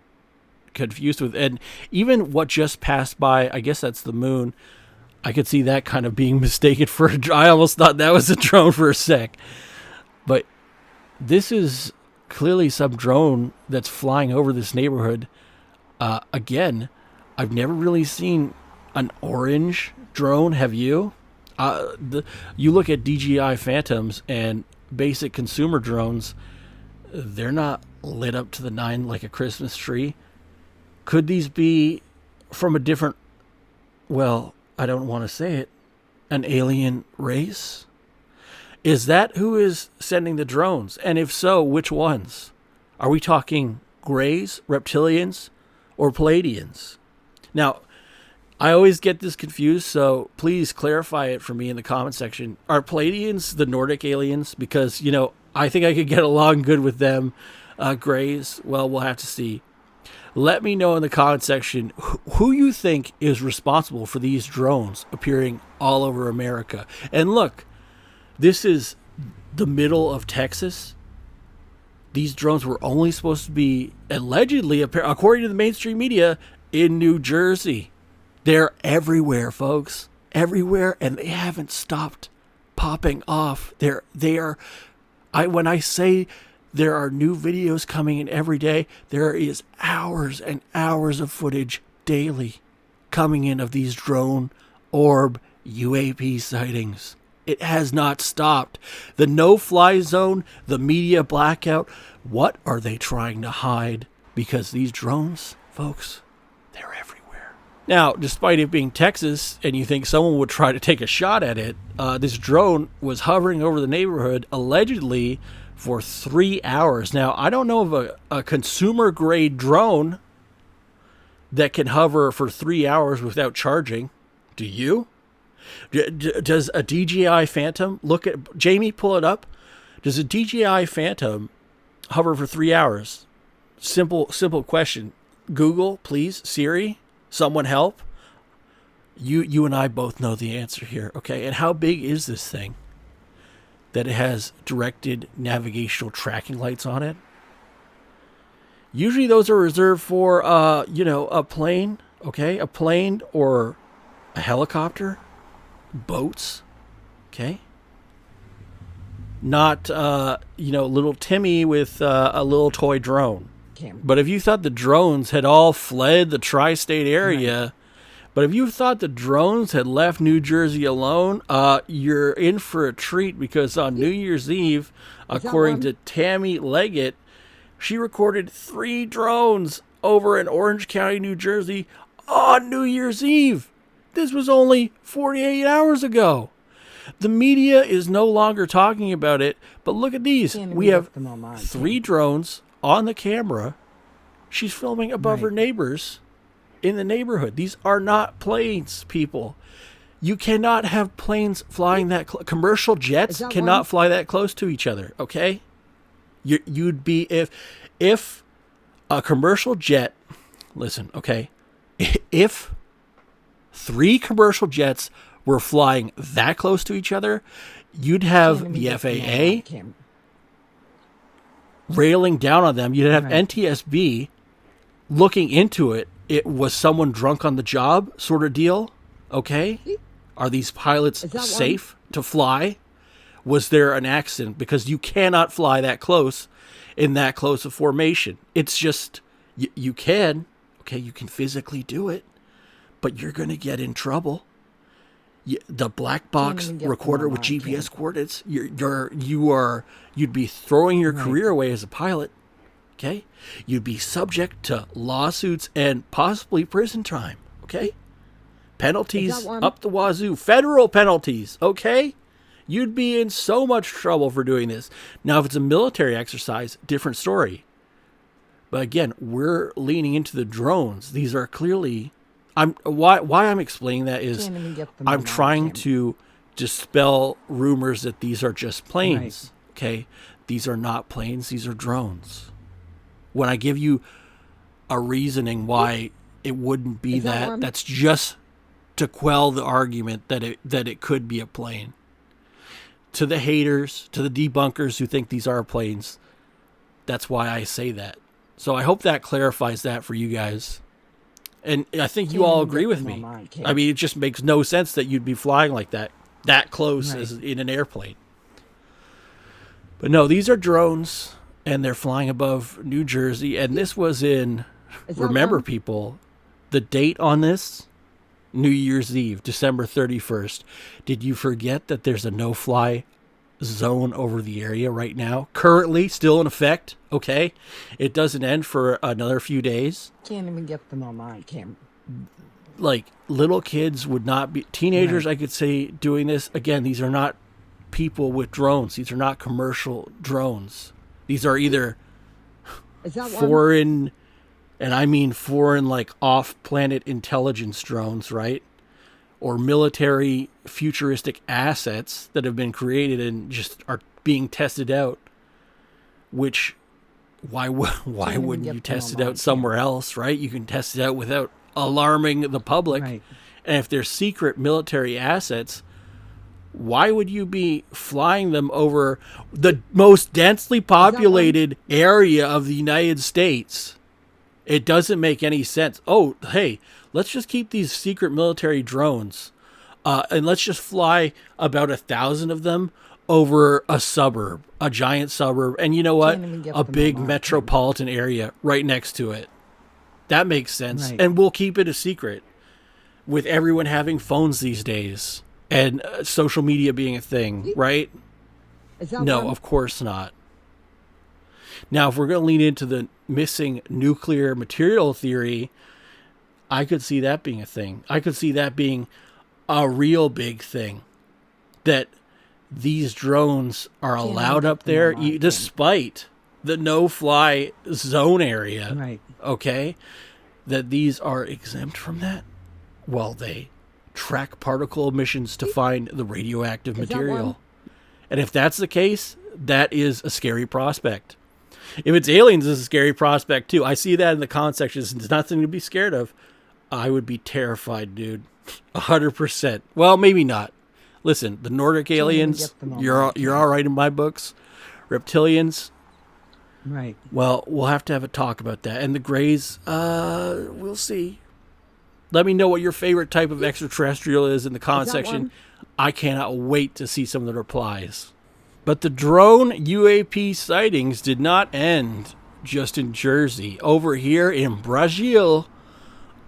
confused with, and even what just passed by, I guess that's the moon. I could see that kind of being mistaken for I almost thought that was a drone for a sec. But this is clearly some drone that's flying over this neighborhood. Again, I've never really seen an orange drone. Have you? You look at DJI Phantoms and basic consumer drones, they're not lit up to the nine like a Christmas tree. Could these be from a different, well, I don't want to say it, an alien race? Is that who is sending the drones? And if so, which ones? Are we talking Greys, reptilians, or Palladians? Now, I always get this confused, so please clarify it for me in the comment section. Are Palladians the Nordic aliens? Because, you know, I think I could get along good with them. Greys, well, we'll have to see. Let me know in the comment section who you think is responsible for these drones appearing all over America. And look, this is the middle of Texas. These drones were only supposed to be, allegedly, according to the mainstream media, in New Jersey. They're everywhere, folks. Everywhere, and they haven't stopped popping off. When I say there are new videos coming in every day, there is hours and hours of footage daily coming in of these drone orb UAP sightings. It has not stopped. The no-fly zone, the media blackout, what are they trying to hide? Because these drones, folks, they're everywhere. Now, despite it being Texas, and you think someone would try to take a shot at it, this drone was hovering over the neighborhood, allegedly, for 3 hours. Now, I don't know of a consumer-grade drone that can hover for 3 hours without charging. Do you? Does a DJI Phantom, look at, Jamie, pull it up. Does a DJI Phantom hover for 3 hours? Simple question. Google, please. Siri, someone help. You and I both know the answer here, okay? And how big is this thing that it has directed navigational tracking lights on it? Usually those are reserved for, a plane, okay? A plane or a helicopter, boats, okay? Not, little Timmy with a little toy drone. But if you thought the drones had all fled the tri-state area, right. But if you thought the drones had left New Jersey alone, you're in for a treat, because on New Year's Eve, according to Tammy Leggett, she recorded 3 drones over in Orange County, New Jersey on New Year's Eve. This was only 48 hours ago. The media is no longer talking about it, but look at these. We have 3 drones on the camera. She's filming above her neighbors in the neighborhood. These are not planes, people. You cannot have planes flying that close. Commercial jets cannot fly that close to each other, okay? You'd be, if a commercial jet, listen, okay? If 3 commercial jets were flying that close to each other, you'd have the FAA railing down on them. You'd have NTSB looking into it. It was someone drunk on the job sort of deal, okay? Are these pilots safe to fly? Was there an accident? Because you cannot fly that close in that close a formation. It's just, you can, okay? You can physically do it, but you're going to get in trouble. The black box recorder with GPS coordinates, you'd be throwing your career away as a pilot, okay? You'd be subject to lawsuits and possibly prison time, okay? Penalties up the wazoo, federal penalties, okay? You'd be in so much trouble for doing this. Now, if it's a military exercise, different story. But again, we're leaning into the drones. These are clearly... Why I'm explaining that is I'm trying to dispel rumors that these are just planes, okay? These are not planes, these are drones. When I give you a reasoning why it wouldn't be that, that's just to quell the argument that it could be a plane. To the haters, to the debunkers who think these are planes, that's why I say that. So I hope that clarifies that for you guys. And I think you all agree with me. I mean, it just makes no sense that you'd be flying like that close as in an airplane. But no, these are drones, and they're flying above New Jersey. And this was in, Is that remember one? people, the date on this, New Year's Eve, December 31st. Did you forget that there's a no-fly zone over the area right now? Currently still in effect, okay? It doesn't end for another few days. Can't even get them on my camera. Like, little kids would not be, teenagers, Right. I could say, doing this. Again, these are not people with drones. These are not commercial drones. These are either Is that one? foreign, and I mean foreign, like off-planet intelligence drones, right? Or military futuristic assets that have been created and just are being tested out. Which, why even wouldn't get you them test it on out somewhere else, right? You can test it out without alarming the public. Right. And if they're secret military assets, why would you be flying them over the most densely populated area of the United States? It doesn't make any sense. Oh, hey, let's just keep these secret military drones, and let's just fly about 1,000 of them over a suburb, a giant suburb, and you know what? Can't even get A them big on my metropolitan area right next to it. That makes sense. Right. And we'll keep it a secret with everyone having phones these days and social media being a thing, right? Is that No, one? of course not. Now, if we're going to lean into the missing nuclear material theory, I could see that being a thing. I could see that being a real big thing. That these drones are Can't allowed even up get them there on my despite the no-fly zone area. Right. Okay? That these are exempt from that while they track particle emissions to find the radioactive Is that material. one? And if that's the case, that is a scary prospect. If it's aliens, it's a scary prospect too. I see that in the comment sections. It's nothing to be scared of. I would be terrified, dude. 100%. Well, maybe not. Listen, the Nordic even aliens, get them on you're all right in my books. Reptilians, Right. well, we'll have to have a talk about that. And the Greys, we'll see. Let me know what your favorite type of extraterrestrial is in the comment that section. one? I cannot wait to see some of the replies. But the drone UAP sightings did not end just in Jersey. Over here in Brazil,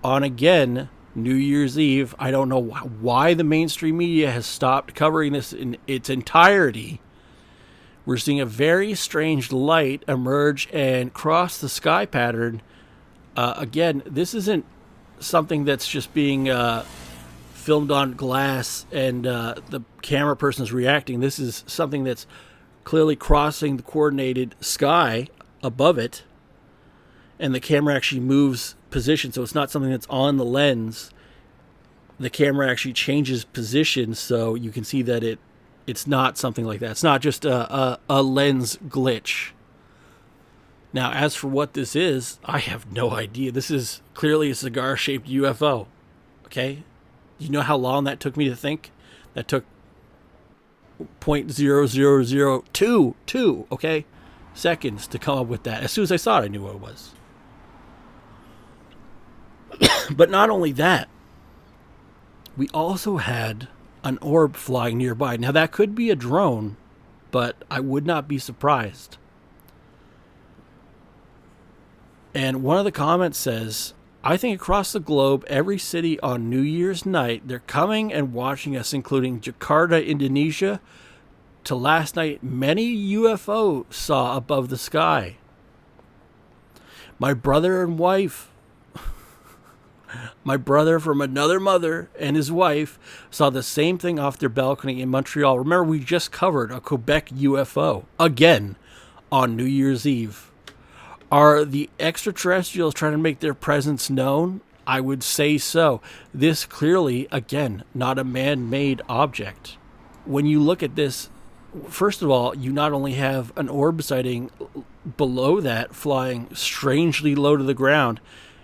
on again New Year's Eve, I don't know why the mainstream media has stopped covering this in its entirety. We're seeing a very strange light emerge and cross the sky pattern. Again, this isn't something that's just being filmed on glass and the camera person is reacting. This is something that's clearly crossing the coordinated sky above it, and the camera actually moves position, so it's not something that's on the lens. The camera actually changes position, so you can see that it's not something like that. It's not just a lens glitch. Now, as for what this is, I have no idea. This is clearly a cigar-shaped UFO. Okay? You know how long that took me to think? That took 0.00022, okay, seconds to come up with that. As soon as I saw it, I knew what it was. But not only that, we also had an orb flying nearby. Now, that could be a drone, but I would not be surprised. And one of the comments says, I think across the globe, every city on New Year's night, they're coming and watching us, including Jakarta, Indonesia, to last night, many UFOs saw above the sky. My brother and wife, my brother from another mother and his wife saw the same thing off their balcony in Montreal. Remember, we just covered a Quebec UFO, again, on New Year's Eve. Are the extraterrestrials trying to make their presence known? I would say so. This clearly, again, not a man-made object. When you look at this, first of all, you not only have an orb sighting below that flying strangely low to the ground,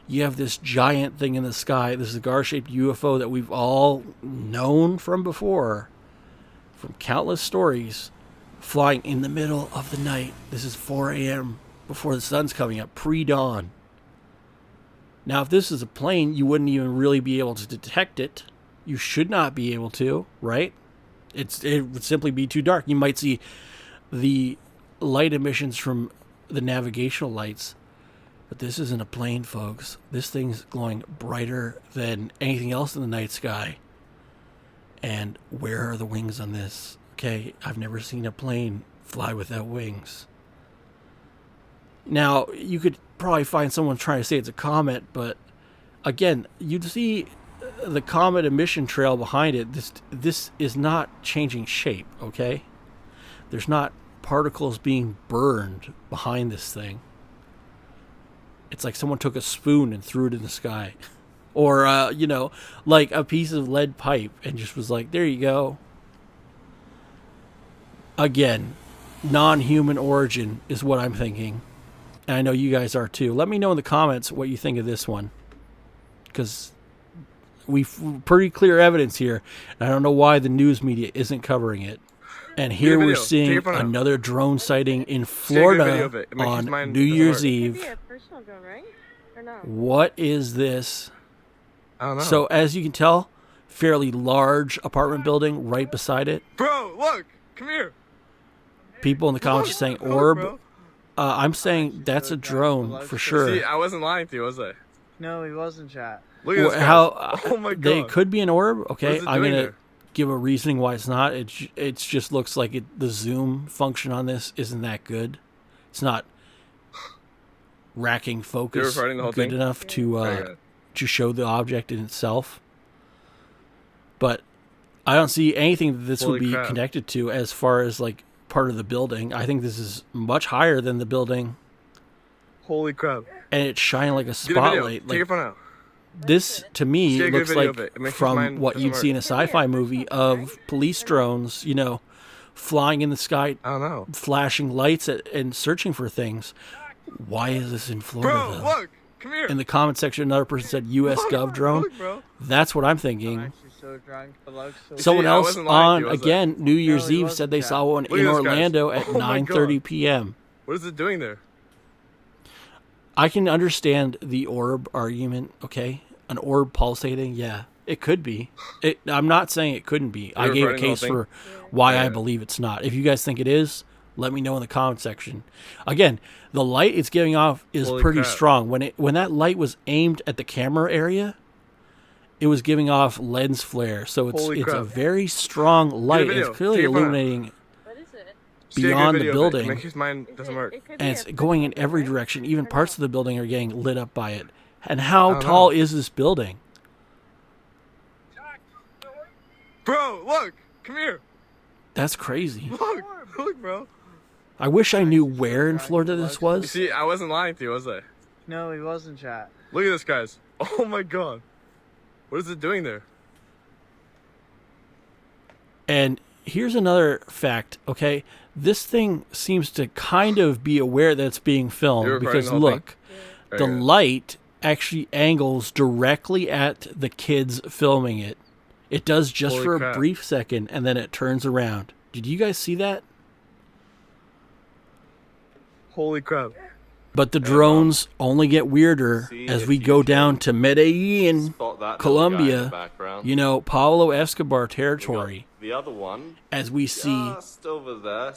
you have this giant thing in the sky, this cigar-shaped UFO that we've all known from before, from countless stories, flying in the middle of the night. This is 4 a.m. before the sun's coming up, pre-dawn. Now, if this is a plane, you wouldn't even really be able to detect it. You should not be able to, right? It would simply be too dark. You might see the light emissions from the navigational lights. But this isn't a plane, folks. This thing's glowing brighter than anything else in the night sky. And where are the wings on this? Okay, I've never seen a plane fly without wings. Now, you could probably find someone trying to say it's a comet, but again, you'd see the comet emission trail behind it. This is not changing shape, okay? There's not particles being burned behind this thing. It's like someone took a spoon and threw it in the sky. Or, like a piece of lead pipe and just was like, there you go. Again, non-human origin is what I'm thinking. And I know you guys are too. Let me know in the comments what you think of this one. Because we've pretty clear evidence here. And I don't know why the news media isn't covering it. And here we're seeing another drone sighting in Florida on New Year's Eve. Right? Or no? What is this? I don't know. So as you can tell, fairly large apartment building right beside it. Bro, look! Come here! People in the comments are saying orb. I'm saying that's a drone for sure. See, I wasn't lying to you, was I? No, he wasn't, chat. Look at this guy. Oh my god. They could be an orb. What Okay, is it I'm doing gonna there? give a reasoning why it's not. It just looks like the zoom function on this isn't that good. It's not racking focus recording the whole good thing? enough to show the object in itself. But I don't see anything that this would Holy be crap. connected to as far as like part of the building. I think this is much higher than the building, Holy crap. and it's shining like a Get a video. spotlight. Take your Like phone out. this to me Get a good looks video like of it. It makes from mine what doesn't you'd see in a work. sci-fi movie of police drones, flying in the sky, I don't know. flashing lights and searching for things. Why is this in Florida? Bro, look! Come here! In the comment section, another person said U.S. Gov drone. Look, bro. That's what I'm I'm thinking. actually so drunk. The looks so Someone I else wasn't lying on to you, was I? again New Year's he Eve wasn't, said they Jack. saw one Look in at this, guys. Orlando at Oh my 9:30 p.m. What is it doing there? I can understand the orb argument. Okay, an orb pulsating. Yeah, it could be. I'm not saying it couldn't be. I gave a recording the whole case thing? for why I Yeah. believe it's not. If you guys think it is, let me know in the comment section. Again, the light it's giving off is Holy pretty crap. strong. When that light was aimed at the camera area, it was giving off lens flare. So Holy it's a crap. very strong light. And video. it's clearly Take your phone out. illuminating What is it? Just take a good beyond the video of it. building. Make sure mine doesn't work. It could And be it's a going in picture, every right? direction. Even Or parts no? of the building are getting lit up by it. And how don't tall know. is this building? Bro, look! Come here! That's crazy. Look! Look, bro. I wish I knew where in Florida this You was. see, I wasn't lying to you, was I? No, he wasn't, chat. Look at this, guys. Oh my god. What is it doing there? And here's another fact, okay? This thing seems to kind of be aware that it's being You're filmed recording because the whole look, thing? the Okay. light actually angles directly at the kids filming it. It does just Holy for a crap. brief second and then it turns around. Did you guys see that? Holy crap. But the drones only get weirder See as if we you go can down to Medellin, Spot that little guy in the Colombia, background. Pablo Escobar We got territory, the other one as we see just over there.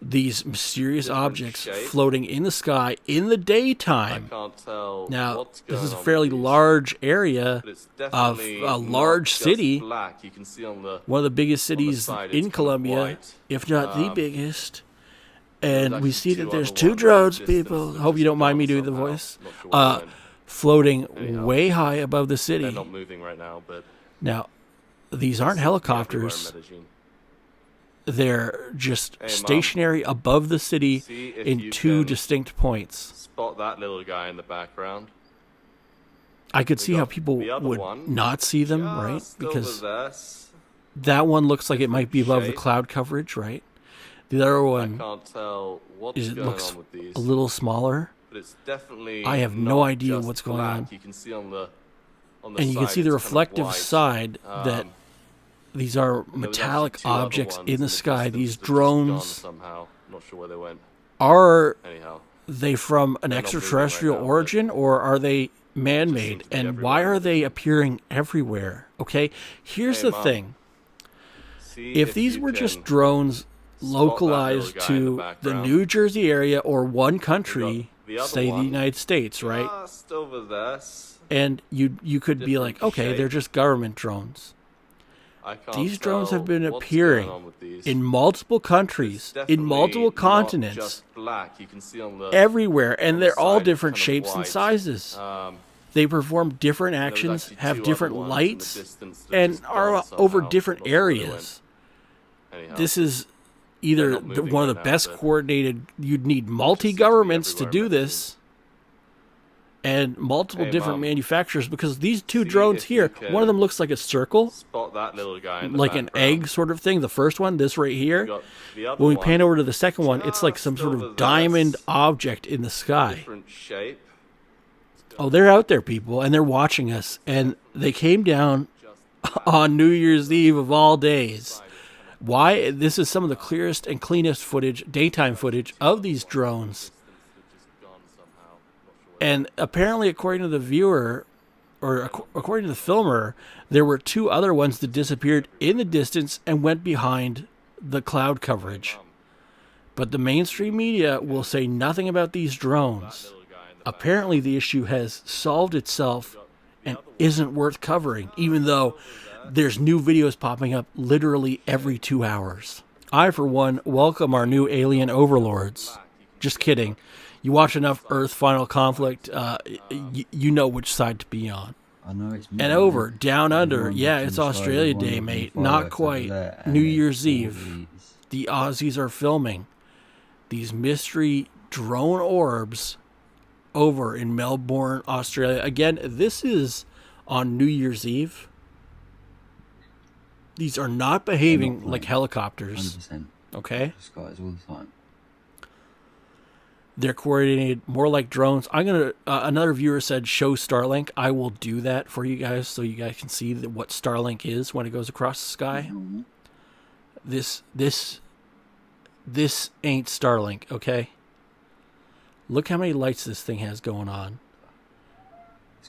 these mysterious different objects shape. floating in the sky in the I daytime. can't tell Now, what's this going is a on fairly with these, large area, but it's of definitely a not large just city. Black. You can see on the one of the biggest cities side, it's in kind of Colombia, white. if not the Um, biggest. there's And we actually see two that there's other two ones in drones, the people. distance that Hope you just don't mind me gone doing the somehow. voice. Not sure where they went. Floating Anyhow. way high above the They're city. not moving right now, but Now, these aren't everywhere in helicopters. Medellin. They're just Hey, Mom. stationary above the city See if in you two can distinct points. Spot that little guy in the background. I could We see how got people the other would one not see them, right? Just Because over there. that one looks like it might be above the shape. cloud coverage, right? The other I one can't tell what's is it going looks on with these, a little smaller, but it's definitely. I have no not idea just what's going black. on. You can see on the and you can side, see the it's kind of reflective white. side that Um, these are there was metallic actually two other objects ones in the the sky. distance These that just gone drones somehow. Not sure where they went. are Anyhow, they from an They're not moving extraterrestrial right now, but origin or are they man-made? to be And why everywhere. are they appearing everywhere? Okay, here's Hey, the Mom. thing. see If these you were just can drones localized guy in the to the background. New Jersey area or one country, the other say the one. United States, right? Just over there. And you could be like, Different okay, they're shape. just government drones. I can't These drones have been tell what's appearing going on with these. in multiple countries, It's in multiple definitely not continents, just black. You can see on the everywhere, and on they're the all side, different kind of shapes and white. sizes. Um, They perform different there was actions, actually have two different other ones in the lights, distance that and just are gone over somehow. different Not sure where they went. areas. Anyhow, This is They're either not moving one of right the now, best but coordinated. You'd need seems to be multi-governments to everywhere do in this, and multiple Hey, different Mom. manufacturers, because these two See drones if you here, can one of them looks like a circle, spot that little guy in the like an background. egg sort of thing. The first one, this right You here. got the other When we one, pan over to the second one, it's like some just sort over of there. diamond object in the sky. different shape. Oh, they're out there, people, and they're watching us. And they came down on New Year's Eve of all days. Why? This is some of the clearest and cleanest footage, daytime footage of these drones. And apparently, according to the viewer, or according to the filmer, there were two other ones that disappeared in the distance and went behind the cloud coverage. But the mainstream media will say nothing about these drones. Apparently, the issue has solved itself and isn't worth covering, even though there's new videos popping up literally every 2 hours. I, for one, welcome our new alien overlords. Just kidding. You watch enough Earth Final Conflict, you know which side to be on. I know it's And over, down under, yeah, it's Australia Day, mate. Not quite. New Year's Eve. The Aussies are filming these mystery drone orbs over in Melbourne, Australia. Again, this is on New Year's Eve. These are not behaving like helicopters. 100%. Okay? Skies all the time. They're coordinated more like drones. I'm gonna. Another viewer said, "Show Starlink." I will do that for you guys, so you guys can see what Starlink is when it goes across the sky. This ain't Starlink, okay? Look how many lights this thing has going on.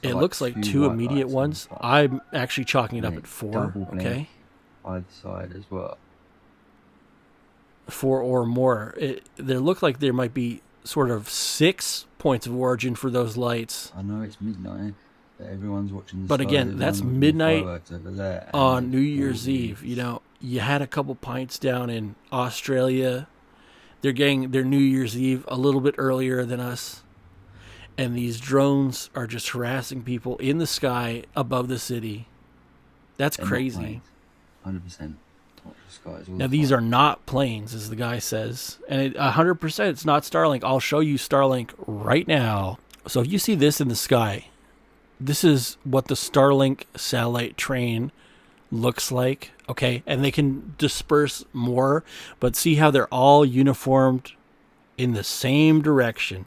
It looks like two white immediate lights on ones. the top. I'm actually chalking it up Yeah, at 4. double blink. Okay, Either side as well. 4 or more. There look like there might be sort of 6 points of origin for those lights. I know it's midnight, but everyone's watching the But sky, again, everyone's that's watching midnight fireworks over there, and on it's New Year's all Eve. these- You know, you had a couple pints down in Australia. They're getting their New Year's Eve a little bit earlier than us. And these drones are just harassing people in the sky above the city. That's they're not crazy. planes. 100%. Watch the skies all Now, the these time. are not planes, as the guy says. And 100% it's not Starlink. I'll show you Starlink right now. So if you see this in the sky, this is what the Starlink satellite train looks like. Okay, and they can disperse more, but see how they're all uniformed in the same direction.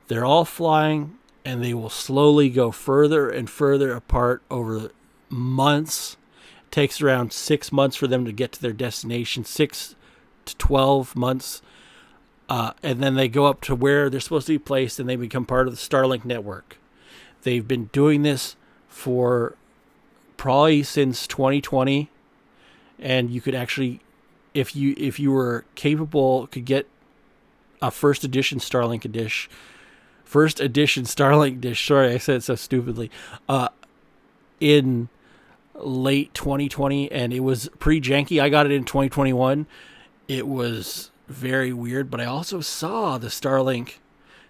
They're all flying, and they will slowly go further and further apart over months. It takes around 6 months for them to get to their destination, 6 to 12 months. And then they go up to where they're supposed to be placed, and they become part of the Starlink network. They've been doing this for probably since 2020, and you could actually, if you were capable, could get a first edition Starlink dish. Sorry, I said it so stupidly. In late 2020, and it was pretty janky. I got it in 2021. It was very weird, but I also saw the Starlink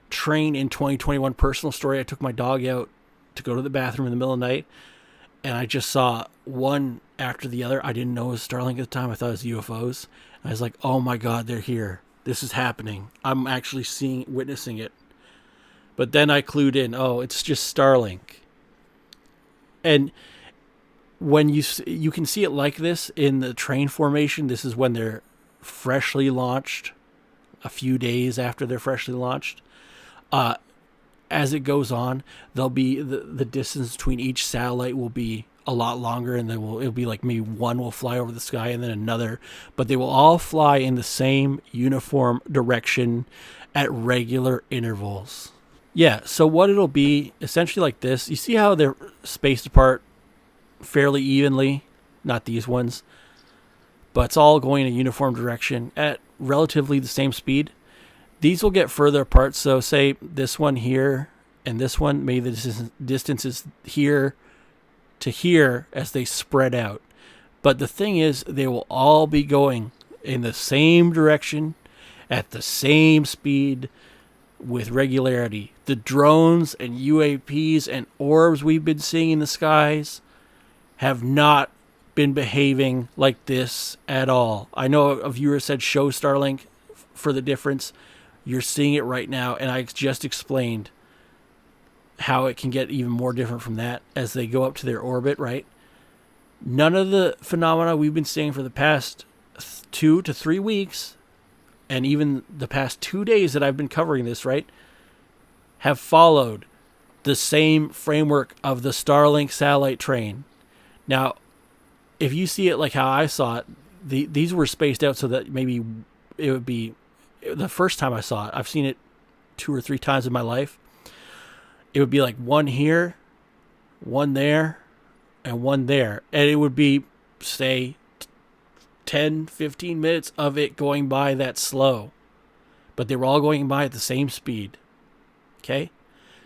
train in 2021. Personal story: I took my dog out to go to the bathroom in the middle of the night, and I just saw one after the other. I didn't know it was Starlink at the time. I thought it was UFOs. I was like, oh my God, they're here. This is happening. I'm actually witnessing it. But then I clued in, oh, it's just Starlink. And when you can see it like this in the train formation, this is when they're freshly launched, a few days after they're freshly launched. As it goes on, there'll be the distance between each satellite will be a lot longer, and it'll be like maybe one will fly over the sky and then another, but they will all fly in the same uniform direction at regular intervals. Yeah, so what it'll be essentially like this. You see how they're spaced apart fairly evenly? Not these ones. but it's all going in a uniform direction at relatively the same speed. These will get further apart. So say this one here and this one, maybe the distance is here to here as they spread out. But the thing is, they will all be going in the same direction at the same speed with regularity. The drones and UAPs and orbs we've been seeing in the skies have not been behaving like this at all. I know a viewer said show Starlink for the difference. You're seeing it right now, and I just explained how it can get even more different from that as they go up to their orbit, right? None of the phenomena we've been seeing for the past 2 to 3 weeks, and even the past 2 days that I've been covering this, right, have followed the same framework of the Starlink satellite train. Now, if you see it like how I saw it, these were spaced out so that maybe it would be the first time I saw it. I've seen it 2 or 3 times in my life. It would be like one here, one there, and one there. And it would be, say, 10, 15 minutes of it going by that slow. But they were all going by at the same speed. Okay?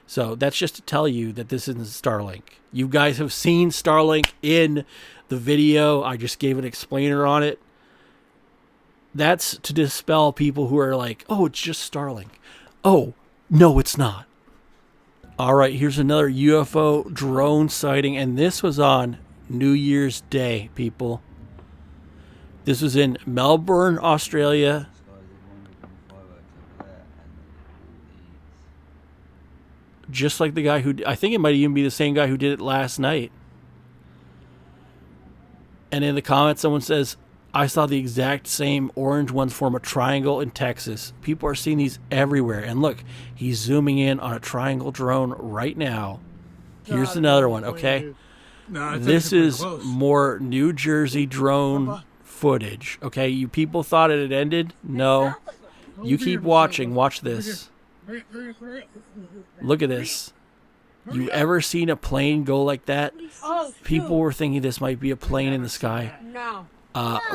So that's just to tell you that this isn't Starlink. You guys have seen Starlink in the video. I just gave an explainer on it. That's to dispel people who are like, oh, it's just Starlink. Oh, no, it's not. All right, here's another UFO drone sighting, and this was on New Year's Day, people. This was in Melbourne, Australia. Just like the guy who, I think it might even be the same guy who did it last night. And in the comments, someone says, I saw the exact same orange ones form a triangle in Texas. People are seeing these everywhere. And look, he's zooming in on a triangle drone right now. Here's another one, okay? This is more New Jersey drone footage, okay? You people thought it had ended? No. You keep watching. Watch this. Look at this. You ever seen a plane go like that? People were thinking this might be a plane in the sky.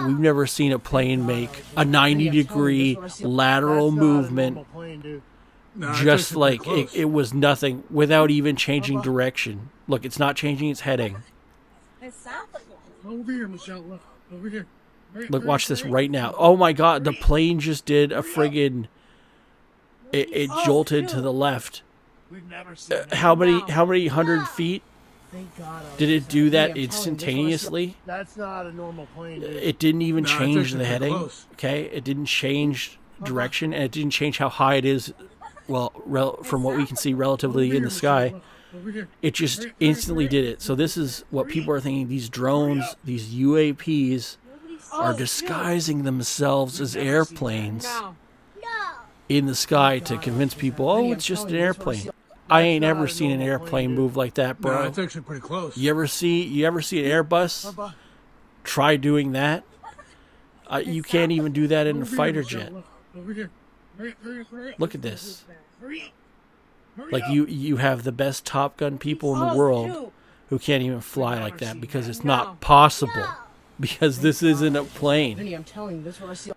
We've never seen a plane make a 90-degree lateral movement just like it was nothing without even changing direction. Look, it's not changing its heading. Look, watch this right now. Oh my God, the plane just did a friggin'... It jolted to the left. How many 100 feet? Did it do that instantaneously? That's not a normal plane, dude. It didn't even change the heading. Okay, it didn't change direction, and it didn't change how high it is. Well, from what we can see relatively in the sky, it just instantly did it. So this is what people are thinking. These drones, these UAPs, are disguising themselves as airplanes in the sky to convince people, oh, it's just an airplane. I ain't ever seen an airplane move like that, bro. No, it's actually pretty close. You ever see an Airbus? Try doing that. You can't even do that in a fighter jet. Look at this. Like you have the best Top Gun people in the world who can't even fly like that because it's not possible. Because this isn't a plane.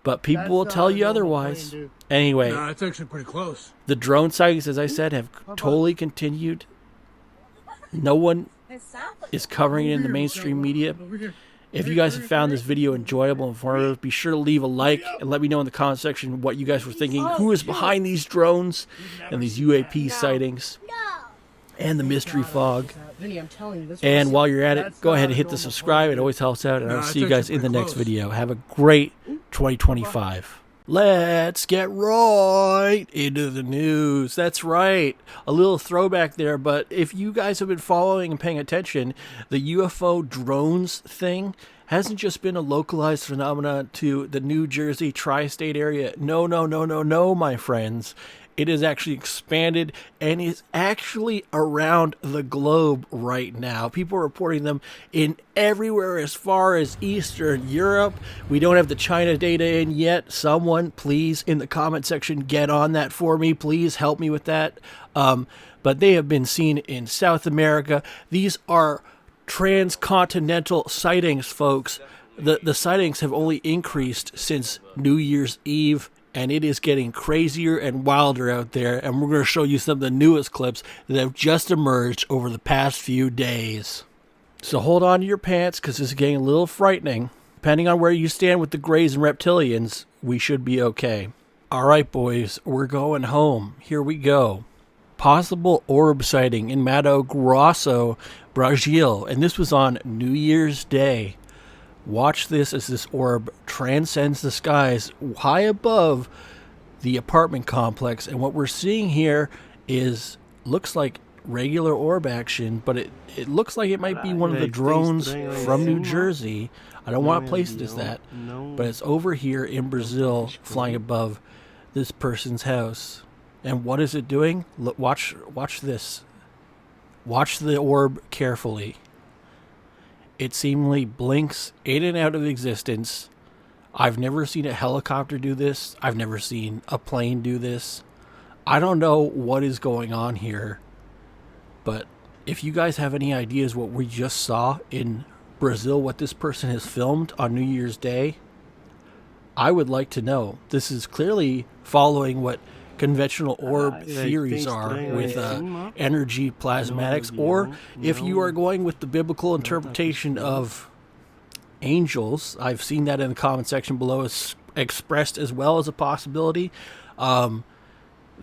But people will tell you otherwise. Anyway, no, it's actually pretty close. The drone sightings, as I said, have totally continued. No one is covering it in the mainstream media. If you guys have found this video enjoyable and informative, be sure to leave a like and let me know in the comment section what you guys were thinking. Who is behind these drones and these UAP sightings and the mystery fog? And while you're at it, go ahead and hit the subscribe. It always helps out. And I'll see you guys in the next video. Have a great 2025. Let's get right into the news. That's right. A little throwback there, but if you guys have been following and paying attention, the UFO drones thing hasn't just been a localized phenomenon to the New Jersey tri-state area. No, my friends. It is actually expanded and is actually around the globe right now. People are reporting them in everywhere as far as Eastern Europe. We don't have the China data in yet. Someone, please, in the comment section, get on that for me. Please help me with that. But they have been seen in South America. These are transcontinental sightings, folks. the sightings have only increased since New Year's Eve, and it is getting crazier and wilder out there, and we're going to show you some of the newest clips that have just emerged over the past few days. So hold on to your pants, because this is getting a little frightening. Depending on where you stand with the Greys and Reptilians, we should be okay. All right, boys, we're going home. Here we go. Possible orb sighting in Mato Grosso, Brazil, and this was on New Year's Day. Watch this as this orb transcends the skies high above the apartment complex, and what we're seeing here looks like regular orb action, but it looks like it might be one of the drones from New Jersey. I don't want to place it as that, but it's over here in Brazil, flying above this person's house. And what is it doing? Look, watch this. Watch the orb carefully. It seemingly blinks in and out of existence. I've never seen a helicopter do this. I've never seen a plane do this. I don't know what is going on here, but if you guys have any ideas what we just saw in Brazil, what this person has filmed on New Year's Day, I would like to know. This is clearly following what conventional orb theories are with energy plasmatics, or if you are going with the biblical interpretation of angels, I've seen that in the comment section below is expressed as well as a possibility.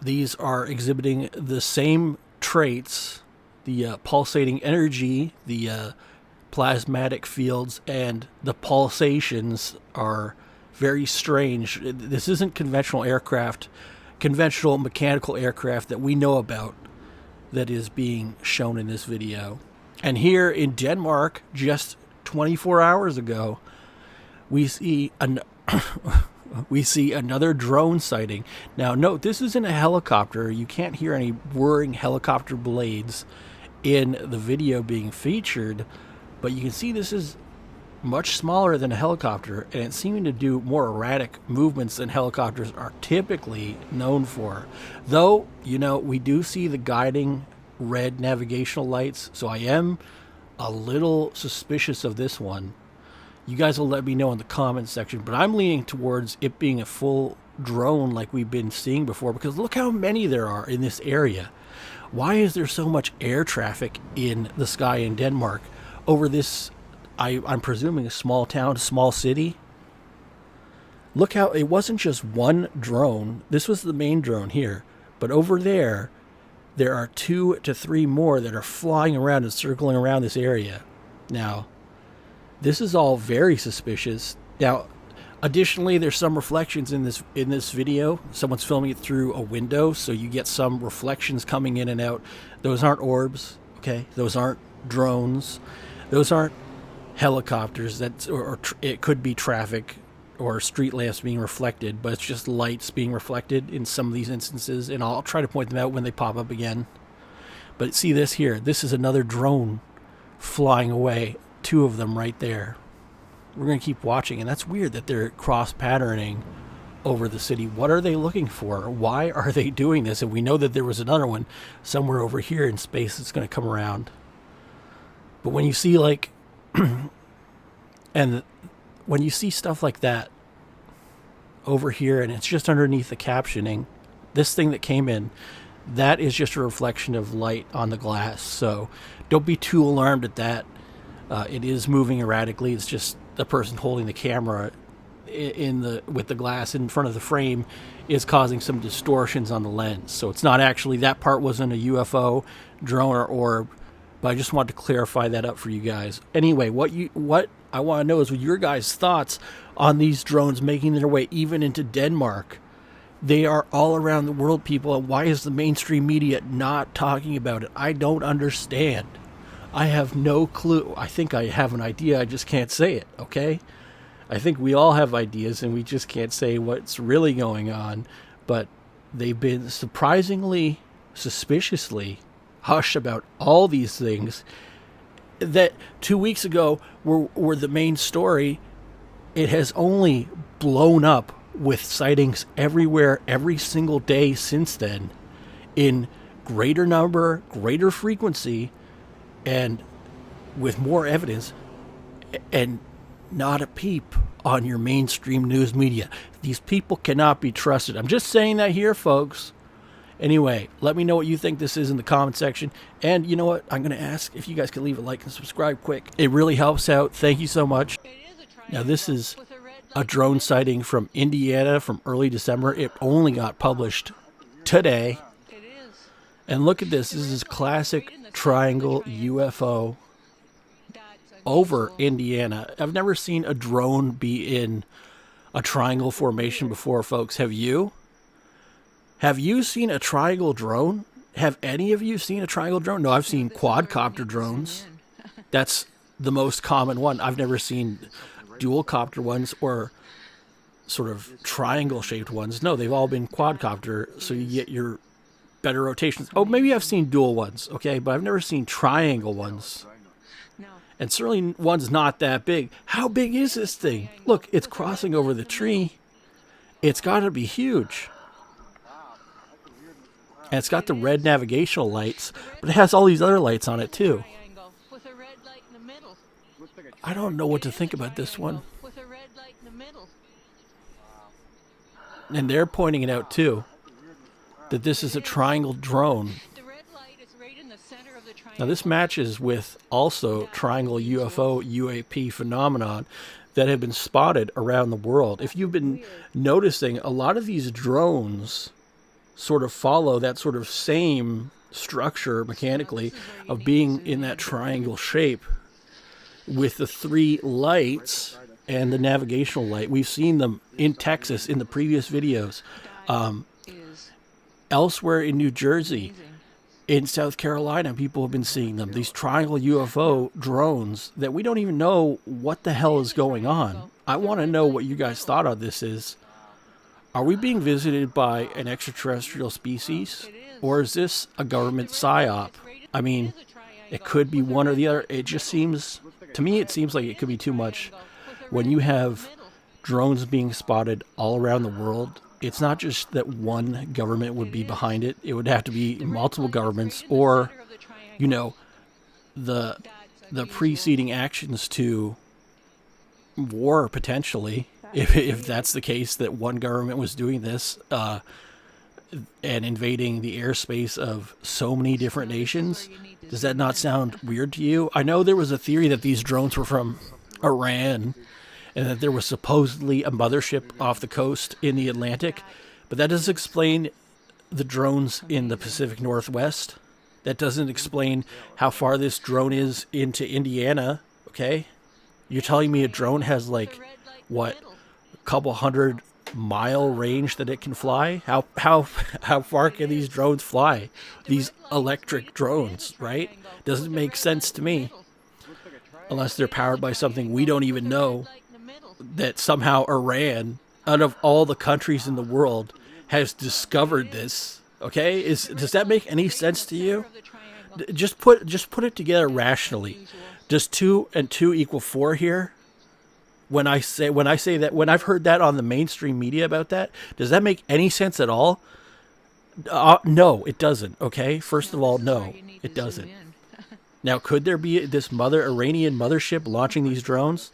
These are exhibiting the same traits, the pulsating energy, the plasmatic fields, and the pulsations are very strange. This isn't conventional mechanical aircraft that we know about that is being shown in this video. And here in Denmark, just 24 hours ago, we see another drone sighting. Now note, this isn't a helicopter. You can't hear any whirring helicopter blades in the video being featured, but you can see this is much smaller than a helicopter, and it's seeming to do more erratic movements than helicopters are typically known for. Though, you know, we do see the guiding red navigational lights, so I am a little suspicious of this one. You guys will let me know in the comments section, but I'm leaning towards it being a full drone like we've been seeing before, because look how many there are in this area. Why is there so much air traffic in the sky in Denmark over this, I'm presuming, a small town, small city? Look how it wasn't just one drone. This was the main drone here, but over there are 2 to 3 more that are flying around and circling around this area. Now, this is all very suspicious. Now, additionally, there's some reflections in this video. Someone's filming it through a window, so you get some reflections coming in and out. Those aren't orbs, okay? Those aren't drones. Those aren't helicopters. It could be traffic or street lamps being reflected, but it's just lights being reflected in some of these instances, and I'll try to point them out when they pop up again. But see this here. This is another drone flying away. 2 of them right there. We're going to keep watching, and that's weird that they're cross-patterning over the city. What are they looking for? Why are they doing this? And we know that there was another one somewhere over here in space that's going to come around. But when you see like and when you see stuff like that over here, and it's just underneath the captioning, this thing that came in, that is just a reflection of light on the glass. So don't be too alarmed at that. It is moving erratically. It's just the person holding the camera with the glass in front of the frame is causing some distortions on the lens. So it's not actually, that part wasn't a UFO, drone, or orb. But I just wanted to clarify that up for you guys. Anyway, what I want to know is what your guys' thoughts on these drones making their way even into Denmark. They are all around the world, people, and why is the mainstream media not talking about it? I don't understand. I have no clue. I think I have an idea, I just can't say it, okay? I think we all have ideas, and we just can't say what's really going on. But they've been surprisingly, suspiciously hush about all these things that 2 weeks ago were the main story. It has only blown up with sightings everywhere, every single day since then, in greater number, greater frequency, and with more evidence. And Not a peep on your mainstream news media. These people cannot be trusted. I'm just saying that here, folks. Anyway, let me know what you think this is in the comment section. And you know what? I'm going to ask if you guys can leave a like and subscribe quick. It really helps out. Thank you so much. Now, this is a drone sighting from Indiana from early December. It only got published today. And look at this. This is classic triangle UFO over Indiana. I've never seen a drone be in a triangle formation before, folks. Have you? Have you seen a triangle drone? Have any of you seen a triangle drone? No, I've seen quadcopter drones. That's the most common one. I've never seen dual copter ones or sort of triangle shaped ones. No, they've all been quadcopter, so you get your better rotations. Oh, maybe I've seen dual ones, okay, but I've never seen triangle ones. And certainly one's not that big. How big is this thing? Look, it's crossing over the tree. It's got to be huge. And it's got the red navigational lights, but it has all these other lights on it too. I don't know what to think about this one. And they're pointing it out too, that this is a triangle drone. Now this matches with also triangle UFO UAP phenomenon that have been spotted around the world. If you've been noticing, a lot of these drones sort of follow that sort of same structure mechanically of being in that triangle shape with the three lights and the navigational light. We've seen them in Texas in the previous videos, elsewhere in New Jersey, in South Carolina, people have been seeing them. These triangle UFO drones that we don't even know what the hell is going on. I want to know what you guys thought of this is. Are we being visited by an extraterrestrial species? Or is this a government psyop? I mean, it could be one or the other. It just seems, to me, it seems like it could be too much. When you have drones being spotted all around the world, it's not just that one government would be behind it. It would have to be multiple governments or, you know, the preceding actions to war, potentially. If that's the case, that one government was doing this and invading the airspace of so many different nations, does that not sound weird to you? I know there was a theory that these drones were from Iran and that there was supposedly a mothership off the coast in the Atlantic, but that doesn't explain the drones in the Pacific Northwest. That doesn't explain how far this drone is into Indiana, okay? You're telling me a drone has like, what, a couple 100-mile range that it can fly? How far can these drones fly? These electric drones, right? Doesn't make sense to me. Unless they're powered by something we don't even know, that somehow Iran, out of all the countries in the world, has discovered this. Okay, does that make any sense to you? Just put it together rationally. Does 2 and 2 equal 4 here? When I say that, when I've heard that on the mainstream media about that, does that make any sense at all? No, it doesn't. Okay, first of all, no, it doesn't. Now, could there be this Iranian mothership launching these drones?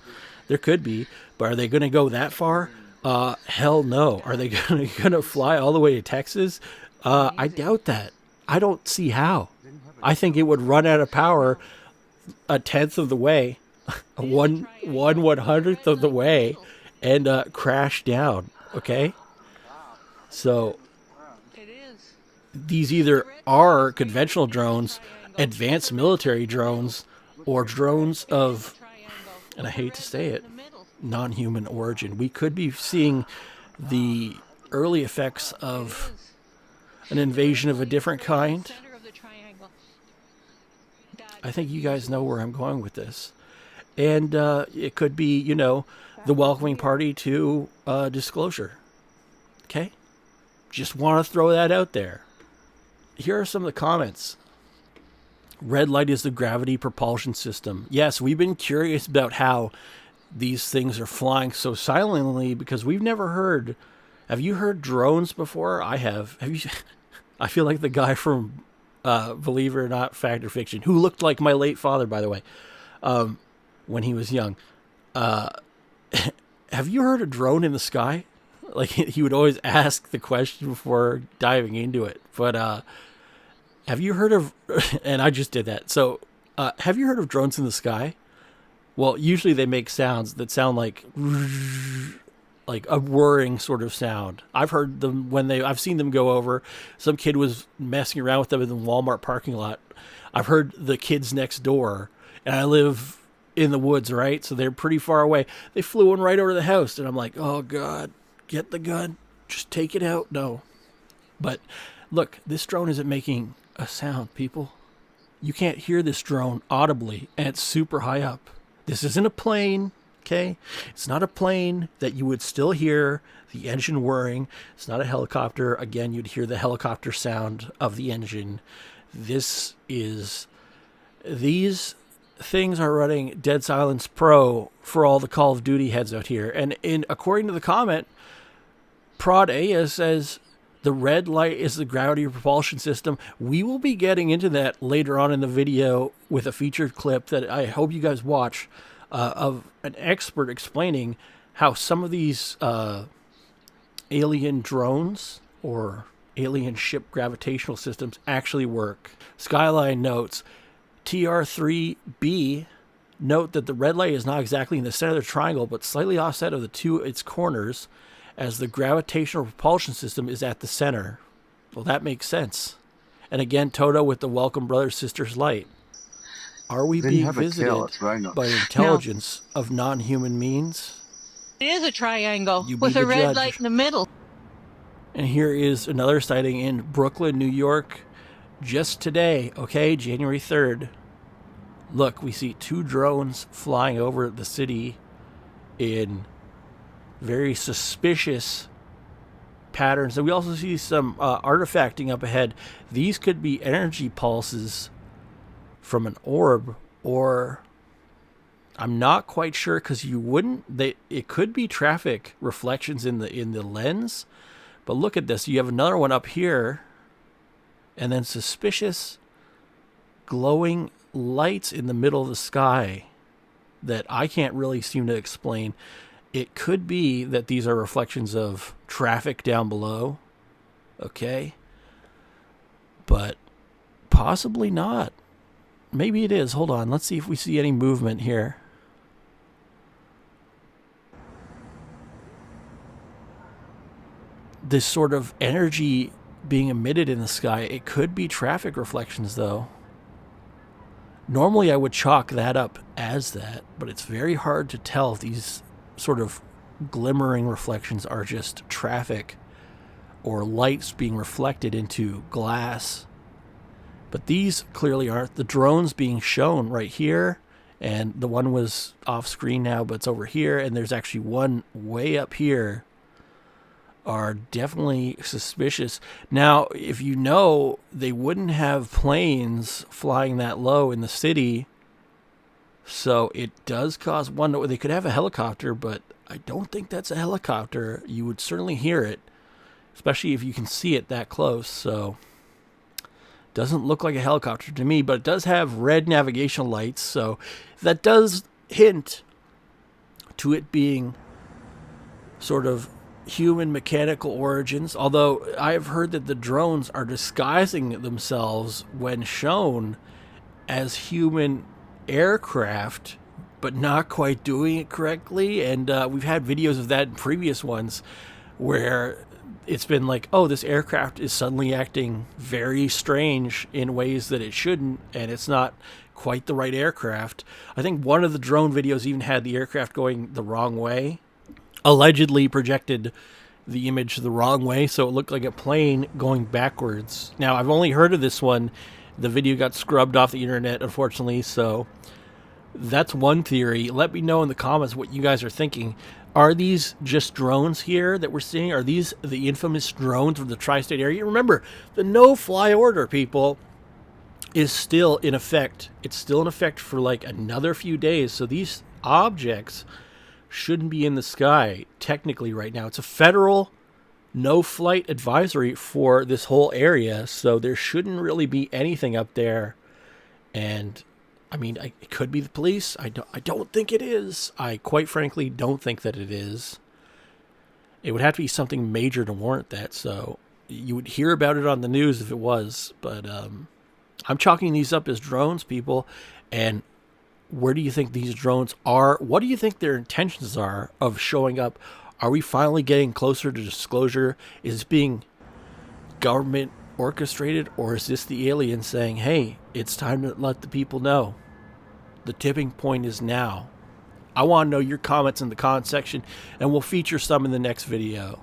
There could be, but are they going to go that far? Hell no. Are they going to fly all the way to Texas? I doubt that. I don't see how. I think it would run out of power a tenth of the way, one 100th of the way, and crash down. Okay? So these either are conventional drones, advanced military drones, or drones of, and I hate to say it, non-human origin. We could be seeing the early effects of an invasion of a different kind. I think you guys know where I'm going with this. And it could be, you know, the welcoming party to disclosure. Okay? Just want to throw that out there. Here are some of the comments. Red light is the gravity propulsion system. Yes, we've been curious about how these things are flying so silently because we've never heard. Have you heard drones before? I have. Have you? I feel like the guy from Believe It or Not, Fact or Fiction, who looked like my late father, by the way, when he was young. Have you heard a drone in the sky? Like, he would always ask the question before diving into it. But have you heard of, and I just did that. So have you heard of drones in the sky? Well, usually they make sounds that sound like a whirring sort of sound. I've heard them I've seen them go over. Some kid was messing around with them in the Walmart parking lot. I've heard the kids next door, and I live in the woods, right? So they're pretty far away. They flew one right over the house, and I'm like, oh God, get the gun, just take it out. No. But look, this drone isn't making a sound, people. You can't hear this drone audibly, and it's super high up. This isn't a plane, okay? It's not a plane that you would still hear the engine whirring. It's not a helicopter. Again, you'd hear the helicopter sound of the engine. These things are running Dead Silence Pro for all the Call of Duty heads out here. And according to the comment, Prod Aya says the red light is the gravity propulsion system. We will be getting into that later on in the video with a featured clip that I hope you guys watch of an expert explaining how some of these alien drones or alien ship gravitational systems actually work. Skyline notes, TR3B, note that the red light is not exactly in the center of the triangle, but slightly offset of its corners, as the gravitational propulsion system is at the center. Well, that makes sense. And again, Toto with the welcome brothers sisters light. Are we being visited by intelligence of non-human means? It is a triangle You be with the a red judge. light in the middle. And here is another sighting in Brooklyn, New York, just today, okay, January 3rd. Look, we see 2 drones flying over the city in very suspicious patterns. And we also see some artifacting up ahead. These could be energy pulses from an orb, or I'm not quite sure, because it could be traffic reflections in the lens. But look at this. You have another one up here, and then suspicious glowing lights in the middle of the sky that I can't really seem to explain. It could be that these are reflections of traffic down below, okay? But possibly not. Maybe it is. Hold on. Let's see if we see any movement here. This sort of energy being emitted in the sky, it could be traffic reflections, though. Normally, I would chalk that up as that, but it's very hard to tell if these sort of glimmering reflections are just traffic or lights being reflected into glass. But these clearly aren't. The drones being shown right here, and the one was off screen now, but it's over here, and there's actually one way up here, are definitely suspicious. Now, if you know, they wouldn't have planes flying that low in the city, so it does cause wonder. They could have a helicopter, but I don't think that's a helicopter. You would certainly hear it, especially if you can see it that close. So doesn't look like a helicopter to me, but it does have red navigational lights, so that does hint to it being sort of human mechanical origins. Although I've heard that the drones are disguising themselves when shown as human aircraft, but not quite doing it correctly. And we've had videos of that in previous ones where it's been like, oh, this aircraft is suddenly acting very strange in ways that it shouldn't, and it's not quite the right aircraft. I think one of the drone videos even had the aircraft going the wrong way, allegedly projected the image the wrong way, so it looked like a plane going backwards. Now, I've only heard of this one. The video got scrubbed off the internet, unfortunately, so that's one theory. Let me know in the comments what you guys are thinking. Are these just drones here that we're seeing? Are these the infamous drones from the tri-state area? Remember, the no-fly order, people, is still in effect. It's still in effect for like another few days, so these objects shouldn't be in the sky technically right now. It's a federal no-flight advisory for this whole area, so there shouldn't really be anything up there. And I mean, it could be the police. I don't think it is. I quite frankly don't think that it is. It would have to be something major to warrant that. So you would hear about it on the news if it was. But I'm chalking these up as drones, people. And where do you think these drones are? What do you think their intentions are of showing up? Are we finally getting closer to disclosure? Is this being government orchestrated, or is this the aliens saying, hey, it's time to let the people know? The tipping point is now. I want to know your comments in the comment section, and we'll feature some in the next video.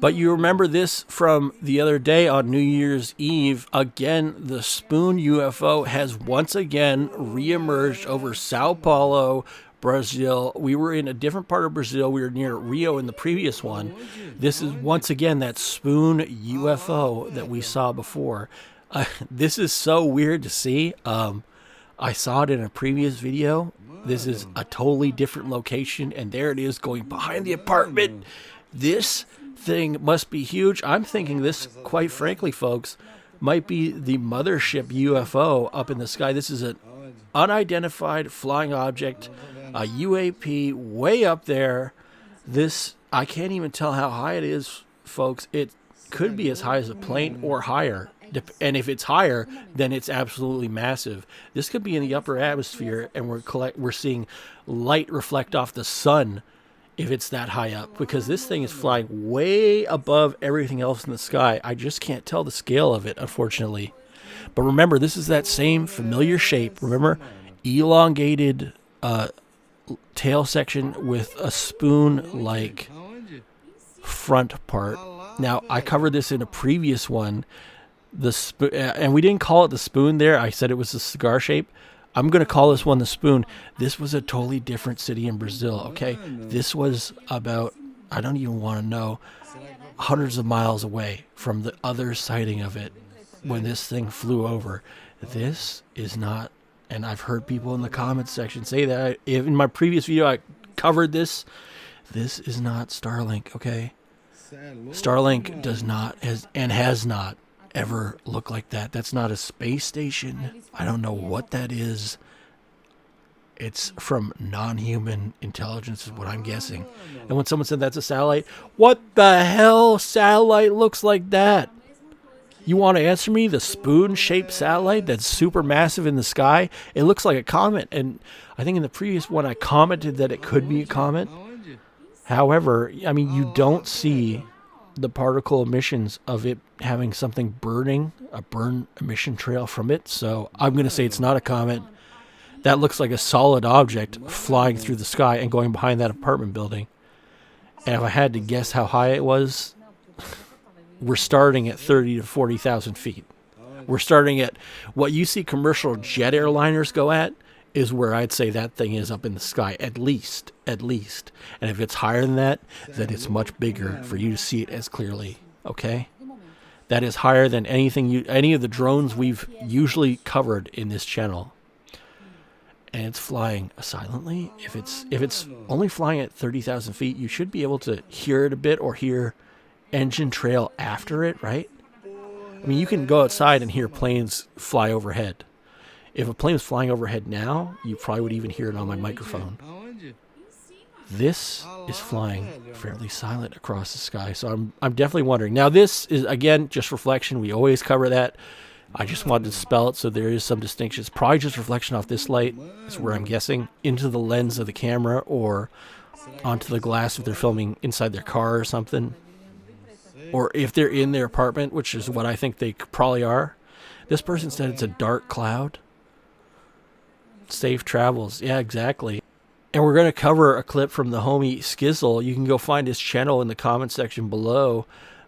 But you remember this from the other day on New Year's Eve. Again, the spoon UFO has once again reemerged over Sao Paulo, Brazil. We were in a different part of Brazil. We were near Rio in the previous one. This is once again that spoon UFO that we saw before. This is so weird to see. I saw it in a previous video. This is a totally different location, and there it is going behind the apartment. This thing must be huge. I'm thinking this, quite frankly, folks, might be the mothership UFO up in the sky. This is an unidentified flying object, a UAP way up there. This, I can't even tell how high it is, folks. It could be as high as a plane or higher. And if it's higher, then it's absolutely massive. This could be in the upper atmosphere, and we're seeing light reflect off the sun if it's that high up, because this thing is flying way above everything else in the sky. I just can't tell the scale of it, unfortunately. But remember, this is that same familiar shape. Remember, elongated tail section with a spoon-like front part. Now, I covered this in a previous one. And we didn't call it the spoon there. I said it was a cigar shape. I'm going to call this one the spoon. This was a totally different city in Brazil, okay? This was about, I don't even want to know, hundreds of miles away from the other sighting of it when this thing flew over. This is not, and I've heard people in the comments section say that. In my previous video, I covered this. This is not Starlink, okay? Starlink does not, has not ever look like that. That's not a space station. I don't know what that is. It's from non-human intelligence is what I'm guessing. And when someone said that's a satellite, what the hell satellite looks like that? You want to answer me? The spoon-shaped satellite that's super massive in the sky? It looks like a comet. And I think in the previous one I commented that it could be a comet. However, I mean, you don't see the particle emissions of it having something burning, a burn emission trail from it. So I'm going to say it's not a comet. That looks like a solid object flying through the sky and going behind that apartment building. And if I had to guess how high it was, we're starting at 30 to 40,000 feet. We're starting at what you see commercial jet airliners go at is where I'd say that thing is up in the sky, at least. And if it's higher than that, then it's much bigger for you to see it as clearly, okay? That is higher than any of the drones we've usually covered in this channel. And it's flying silently. If it's only flying at 30,000 feet, you should be able to hear it a bit or hear engine trail after it, right? I mean, you can go outside and hear planes fly overhead. If a plane was flying overhead now, you probably would even hear it on my microphone. This is flying fairly silent across the sky, so I'm definitely wondering. Now, this is, again, just reflection. We always cover that. I just wanted to spell it so there is some distinction. It's probably just reflection off this light, is where I'm guessing, into the lens of the camera or onto the glass if they're filming inside their car or something. Or if they're in their apartment, which is what I think they probably are. This person said it's a dark cloud. Safe travels. Yeah, exactly. And we're going to cover a clip from the homie SKIZZLE. You can go find his channel in the comment section below.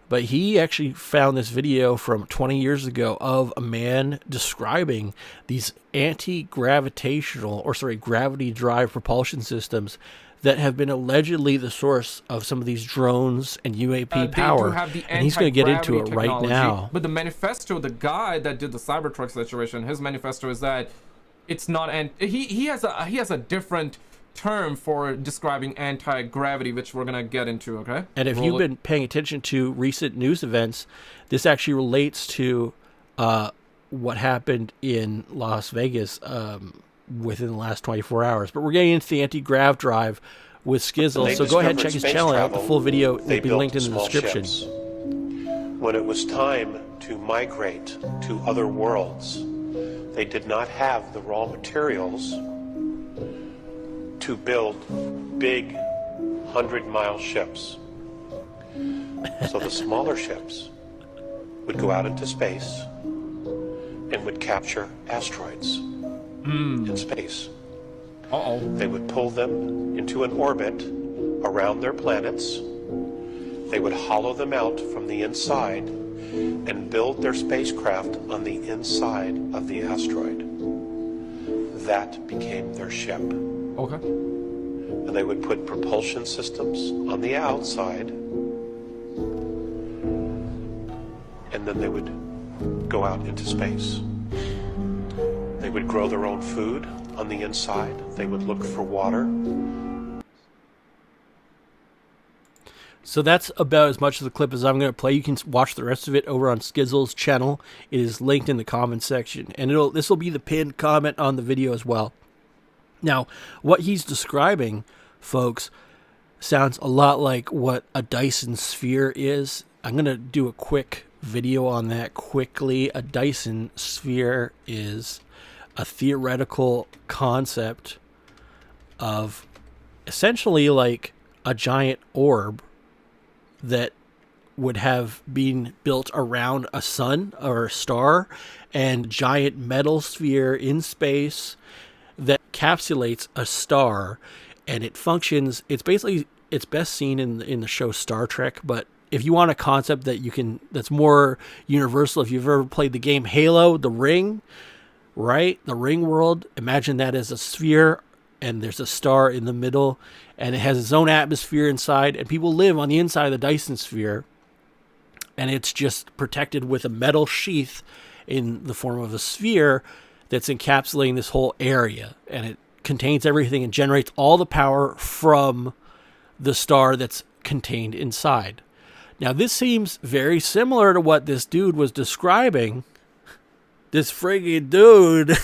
But he actually found this video from 20 years ago of a man describing these anti-gravitational, gravity-drive propulsion systems that have been allegedly the source of some of these drones and UAP power. And he's going to get into it right now. But the manifesto, the guy that did the Cybertruck situation, his manifesto is that it's not, and he has a different term for describing anti-gravity, which we're gonna get into, okay? And if you've been paying attention to recent news events, this actually relates to what happened in Las Vegas within the last 24 hours. But we're getting into the anti-grav drive with Skizzle, so go ahead and check his channel out. The full video will be linked in the description. When it was time to migrate to other worlds, they did not have the raw materials to build big 100-mile ships. So the smaller ships would go out into space and would capture asteroids in space. They would pull them into an orbit around their planets. They would hollow them out from the inside and build their spacecraft on the inside of the asteroid. That became their ship. Okay. And they would put propulsion systems on the outside, and then they would go out into space. They would grow their own food on the inside. They would look for water. So that's about as much of the clip as I'm going to play. You can watch the rest of it over on SKIZZLE'S channel. It is linked in the comment section, and this will be the pinned comment on the video as well. Now, what he's describing, folks, sounds a lot like what a Dyson sphere is. I'm going to do a quick video on that quickly. A Dyson sphere is a theoretical concept of essentially like a giant orb that would have been built around a sun or a star, and giant metal sphere in space that encapsulates a star, and it functions. It's best seen in the show Star Trek, but if you want a concept that's more universal, if you've ever played the game Halo, the ring, right? The ring world, imagine that as a sphere, and there's a star in the middle, and it has its own atmosphere inside, and people live on the inside of the Dyson sphere, and it's just protected with a metal sheath in the form of a sphere that's encapsulating this whole area, and it contains everything and generates all the power from the star that's contained inside. Now, this seems very similar to what this dude was describing. This friggin' dude,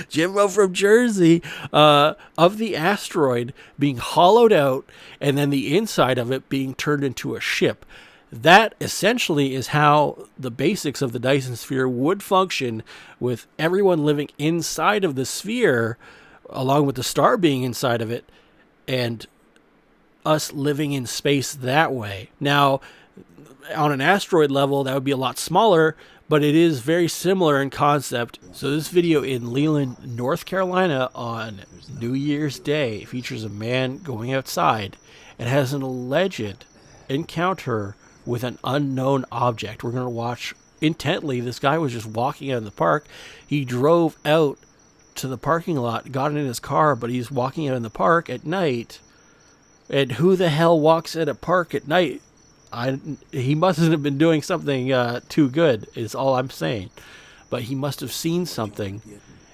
Jimbo from Jersey, of the asteroid being hollowed out and then the inside of it being turned into a ship. That essentially is how the basics of the Dyson sphere would function, with everyone living inside of the sphere, along with the star being inside of it, and us living in space that way. Now, on an asteroid level, that would be a lot smaller, but it is very similar in concept. So this video in Leland, North Carolina on New Year's Day features a man going outside and has an alleged encounter with an unknown object. We're going to watch intently. This guy was just walking out in the park. He drove out to the parking lot, got in his car, but he's walking out in the park at night. And who the hell walks at a park at night? He mustn't have been doing something too good, is all I'm saying. But he must have seen something,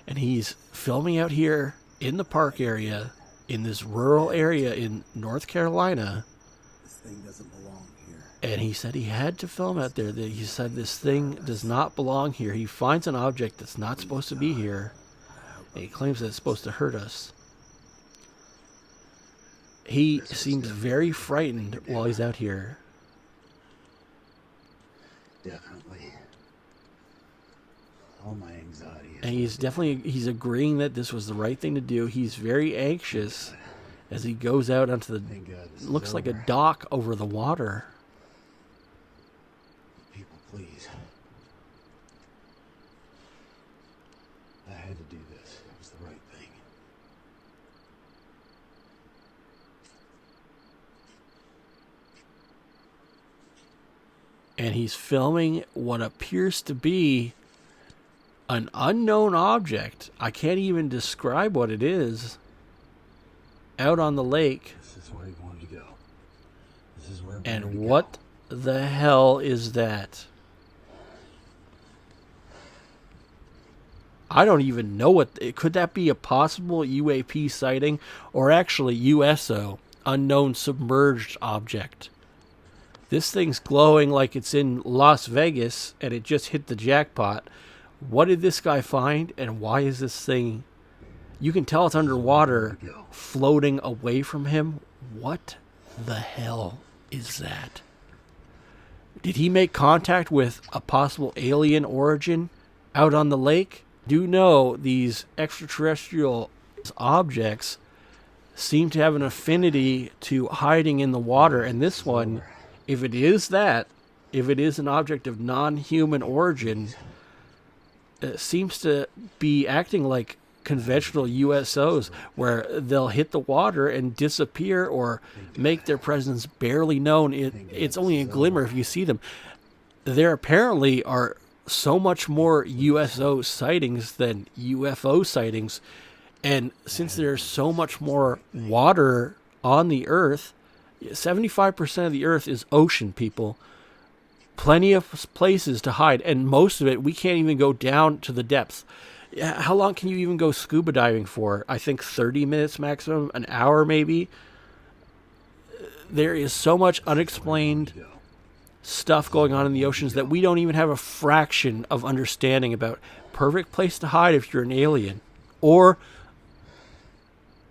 and he's filming out here in the park area, in this rural area in North Carolina. This thing doesn't belong here. And he said he had to film out there. He said this thing does not belong here. He finds an object that's not supposed to be here, and he claims that it's supposed to hurt us. He seems very frightened while he's out here. Definitely. All my anxiety. And he's agreeing that this was the right thing to do. He's very anxious as he goes out onto the, looks like a dock over the water. People, please. I had to do this. It was the right thing. And he's filming what appears to be an unknown object. I can't even describe what it is. Out on the lake. This is where he wanted to go. This is where. And what the hell is that? I don't even know what. Could that be a possible UAP sighting, or actually USO, unknown submerged object? This thing's glowing like it's in Las Vegas and it just hit the jackpot. What did this guy find, and why is this thing... You can tell it's underwater, floating away from him. What the hell is that? Did he make contact with a possible alien origin out on the lake? Do know these extraterrestrial objects seem to have an affinity to hiding in the water, and this one, if it is that, if it is an object of non-human origin, it seems to be acting like conventional USOs, where they'll hit the water and disappear or make their presence barely known. It's only a glimmer if you see them. There apparently are so much more USO sightings than UFO sightings, and since there's so much more water on the Earth, 75% of the Earth is ocean, people. Plenty of places to hide, and most of it, we can't even go down to the depths. How long can you even go scuba diving for? I think 30 minutes maximum, an hour maybe. There is so much unexplained stuff going on in the oceans that we don't even have a fraction of understanding about. Perfect place to hide if you're an alien or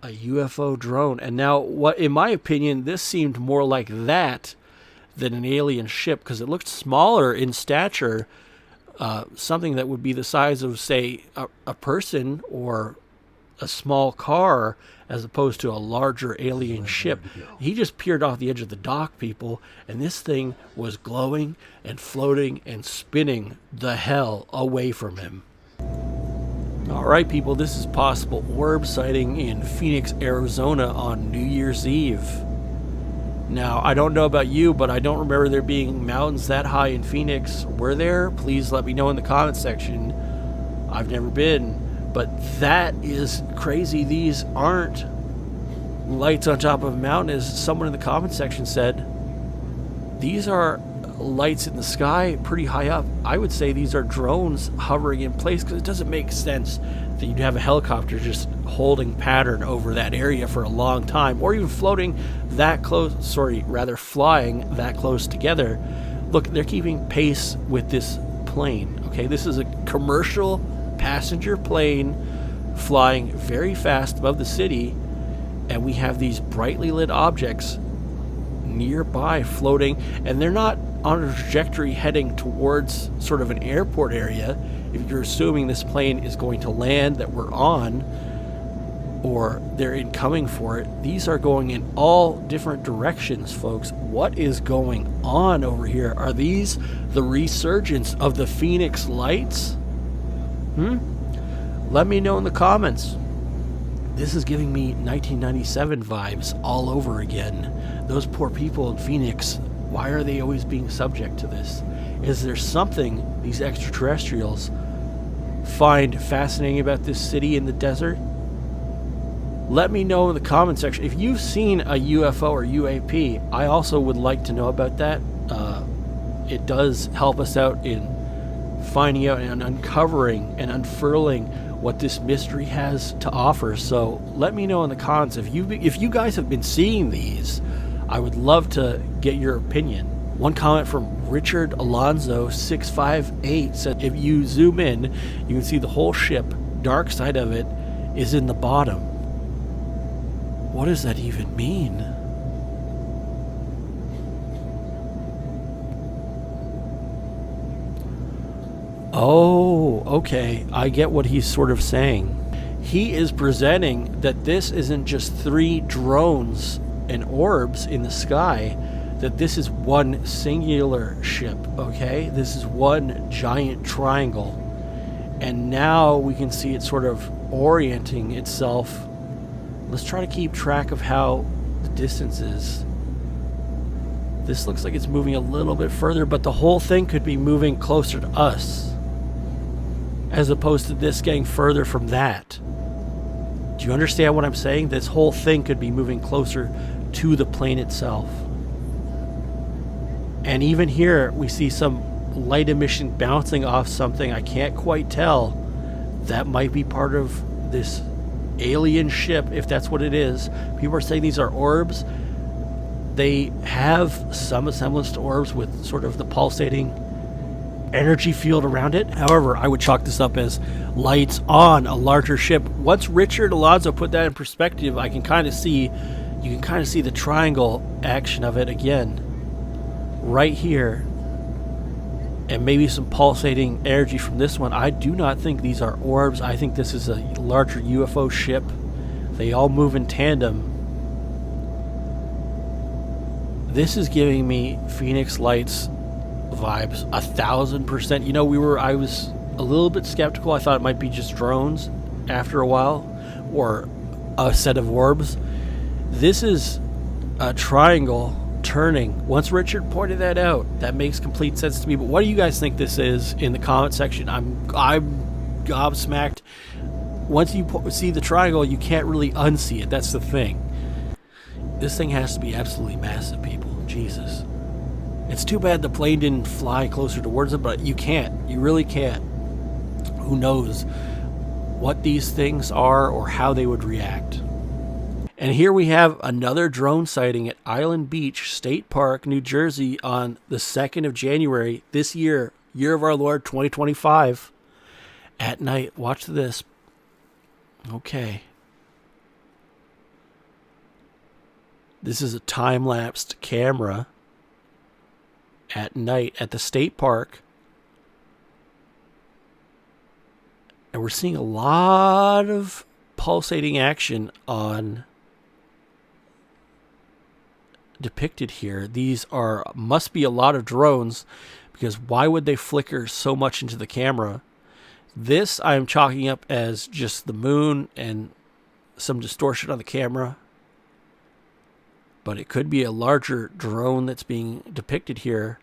a UFO drone. And now, what, in my opinion, this seemed more like that than an alien ship, because it looked smaller in stature. Something that would be the size of, say, a person or a small car, as opposed to a larger alien ship. He just peered off the edge of the dock, people, and this thing was glowing and floating and spinning the hell away from him. All right, people, this is possible orb sighting in Phoenix, Arizona on New Year's Eve. Now, I don't know about you, but I don't remember there being mountains that high in Phoenix. Were there? Please let me know in the comments section. I've never been, but that is crazy. These aren't lights on top of a mountain, as someone in the comment section said. These are lights in the sky pretty high up. I would say these are drones hovering in place, because it doesn't make sense that you'd have a helicopter just holding pattern over that area for a long time, or even floating that close, flying that close together. Look, they're keeping pace with this plane, okay? This is a commercial passenger plane flying very fast above the city, and we have these brightly lit objects nearby floating, and they're not on a trajectory heading towards sort of an airport area. If you're assuming this plane is going to land that we're on, or they're incoming for it, these are going in all different directions, folks. What is going on over here? Are these the resurgence of the Phoenix lights? Let me know in the comments. This is giving me 1997 vibes all over again. Those poor people in Phoenix, why are they always being subject to this? Is there something these extraterrestrials find fascinating about this city in the desert? Let me know in the comment section. If you've seen a UFO or UAP, I also would like to know about that. It does help us out in finding out and uncovering and unfurling what this mystery has to offer. So let me know in the comments if you guys have been seeing these. I would love to get your opinion. One comment from Richard Alonzo 658 said, if you zoom in, you can see the whole ship, dark side of it, is in the bottom. What does that even mean? Oh, okay. I get what he's sort of saying. He is presenting that this isn't just 3 drones and orbs in the sky, that this is one singular ship, okay? This is one giant triangle. And now we can see it sort of orienting itself. Let's try to keep track of how the distance is. This looks like it's moving a little bit further, but the whole thing could be moving closer to us, as opposed to this getting further from that. Do you understand what I'm saying? This whole thing could be moving closer to the plane itself. And even here, we see some light emission bouncing off something. I can't quite tell. That might be part of this alien ship, if that's what it is. People are saying these are orbs. They have some semblance to orbs with sort of the pulsating energy field around it. However, I would chalk this up as lights on a larger ship. Once Richard Alonso put that in perspective, I can kind of see, you can kind of see the triangle action of it again right here, and maybe some pulsating energy from this one. I do not think these are orbs. I think this is a larger UFO ship. They all move in tandem. This is giving me Phoenix Lights vibes 1000%. You know, I was a little bit skeptical. I thought it might be just drones after a while, or a set of orbs. This is a triangle turning. Once Richard pointed that out, that makes complete sense to me. But what do you guys think this is in the comment section? I'm gobsmacked. Once you see the triangle, you can't really unsee it. That's the thing. This thing has to be absolutely massive, people. Jesus. It's too bad the plane didn't fly closer towards it, but you can't. You really can't. Who knows what these things are or how they would react. And here we have another drone sighting at Island Beach State Park, New Jersey on the 2nd of January this year, year of our Lord 2025, at night. Watch this. Okay. This is a time-lapsed camera at night at the state park. And we're seeing a lot of pulsating action on depicted here. These must be a lot of drones, because why would they flicker so much into the camera? This I'm chalking up as just the moon and some distortion on the camera. But it could be a larger drone that's being depicted here.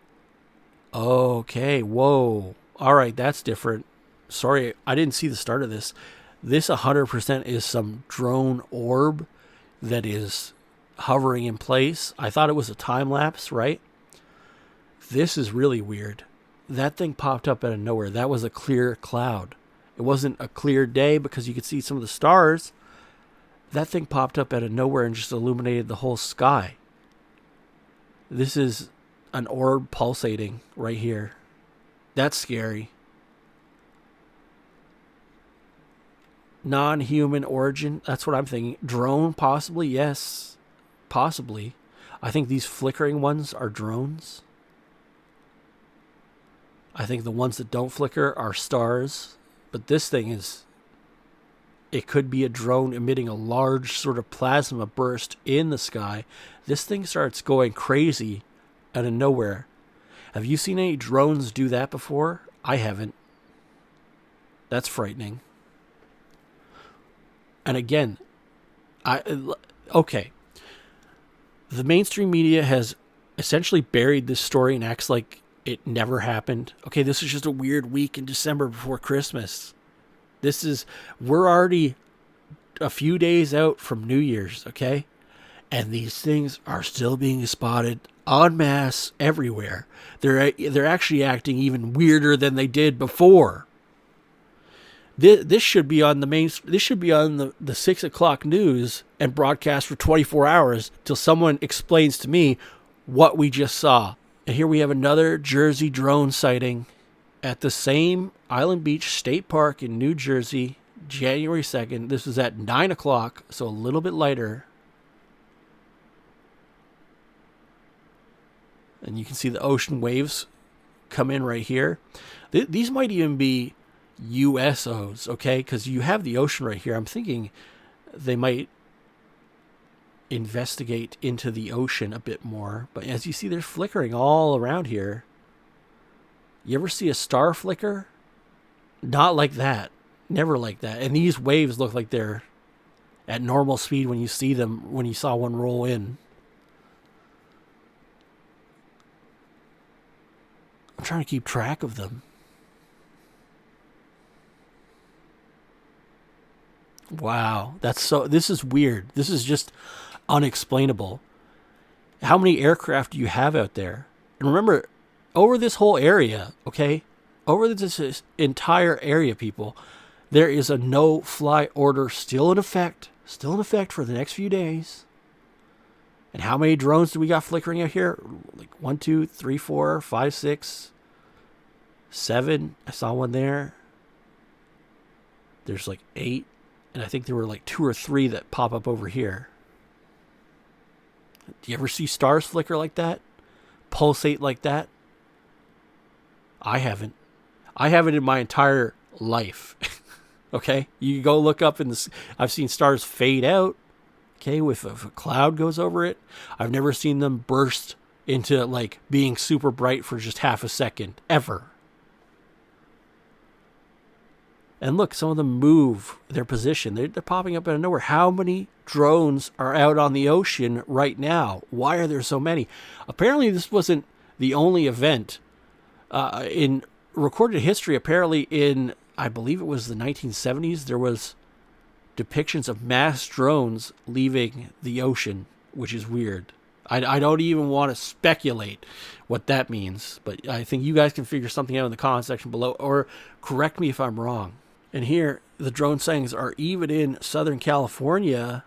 Okay, whoa. All right, that's different. Sorry, I didn't see the start of this. This 100% is some drone orb that is hovering in place. I thought it was a time lapse, right? This is really weird. That thing popped up out of nowhere. That was a clear cloud. It wasn't a clear day because you could see some of the stars. That thing popped up out of nowhere and just illuminated the whole sky. This is an orb pulsating right here. That's scary. Non-human origin. That's what I'm thinking. Drone, possibly? Yes. Possibly. I think these flickering ones are drones. I think the ones that don't flicker are stars. But this thing is... It could be a drone emitting a large sort of plasma burst in the sky. This thing starts going crazy out of nowhere. Have you seen any drones do that before? I haven't. That's frightening. And again, okay. The mainstream media has essentially buried this story and acts like it never happened. Okay, this is just a weird week in December before Christmas. We're already a few days out from New Year's, okay? And these things are still being spotted en masse everywhere. They're actually acting even weirder than they did before. This should be on the 6 o'clock news and broadcast for 24 hours till someone explains to me what we just saw. And here we have another Jersey drone sighting at the same Island Beach State Park in New Jersey, January 2nd. This was at 9 o'clock, so a little bit later. And you can see the ocean waves come in right here. These might even be USOs, okay? Because you have the ocean right here. I'm thinking they might investigate into the ocean a bit more. But as you see, they're flickering all around here. You ever see a star flicker? Not like that. Never like that. And these waves look like they're at normal speed when you see them, when you saw one roll in. I'm trying to keep track of them. Wow. This is weird. This is just unexplainable. How many aircraft do you have out there? And remember, over this whole area, okay? Over this entire area, people, there is a no-fly order still in effect. Still in effect for the next few days. And how many drones do we got flickering out here? Like 1, 2, 3, 4, 5, 6. 7. I saw one there. There's like 8. And I think there were like 2 or 3 that pop up over here. Do you ever see stars flicker like that? Pulsate like that? I haven't. I haven't in my entire life. Okay? You go look up in the... I've seen stars fade out. Okay? If a cloud goes over it. I've never seen them burst into like being super bright for just half a second. Ever. And look, some of them move their position. They're popping up out of nowhere. How many drones are out on the ocean right now? Why are there so many? Apparently, this wasn't the only event in recorded history. Apparently, in, I believe it was the 1970s, there was depictions of mass drones leaving the ocean, which is weird. I don't even want to speculate what that means, but I think you guys can figure something out in the comment section below, or correct me if I'm wrong. And here, the drone sightings are even in Southern California.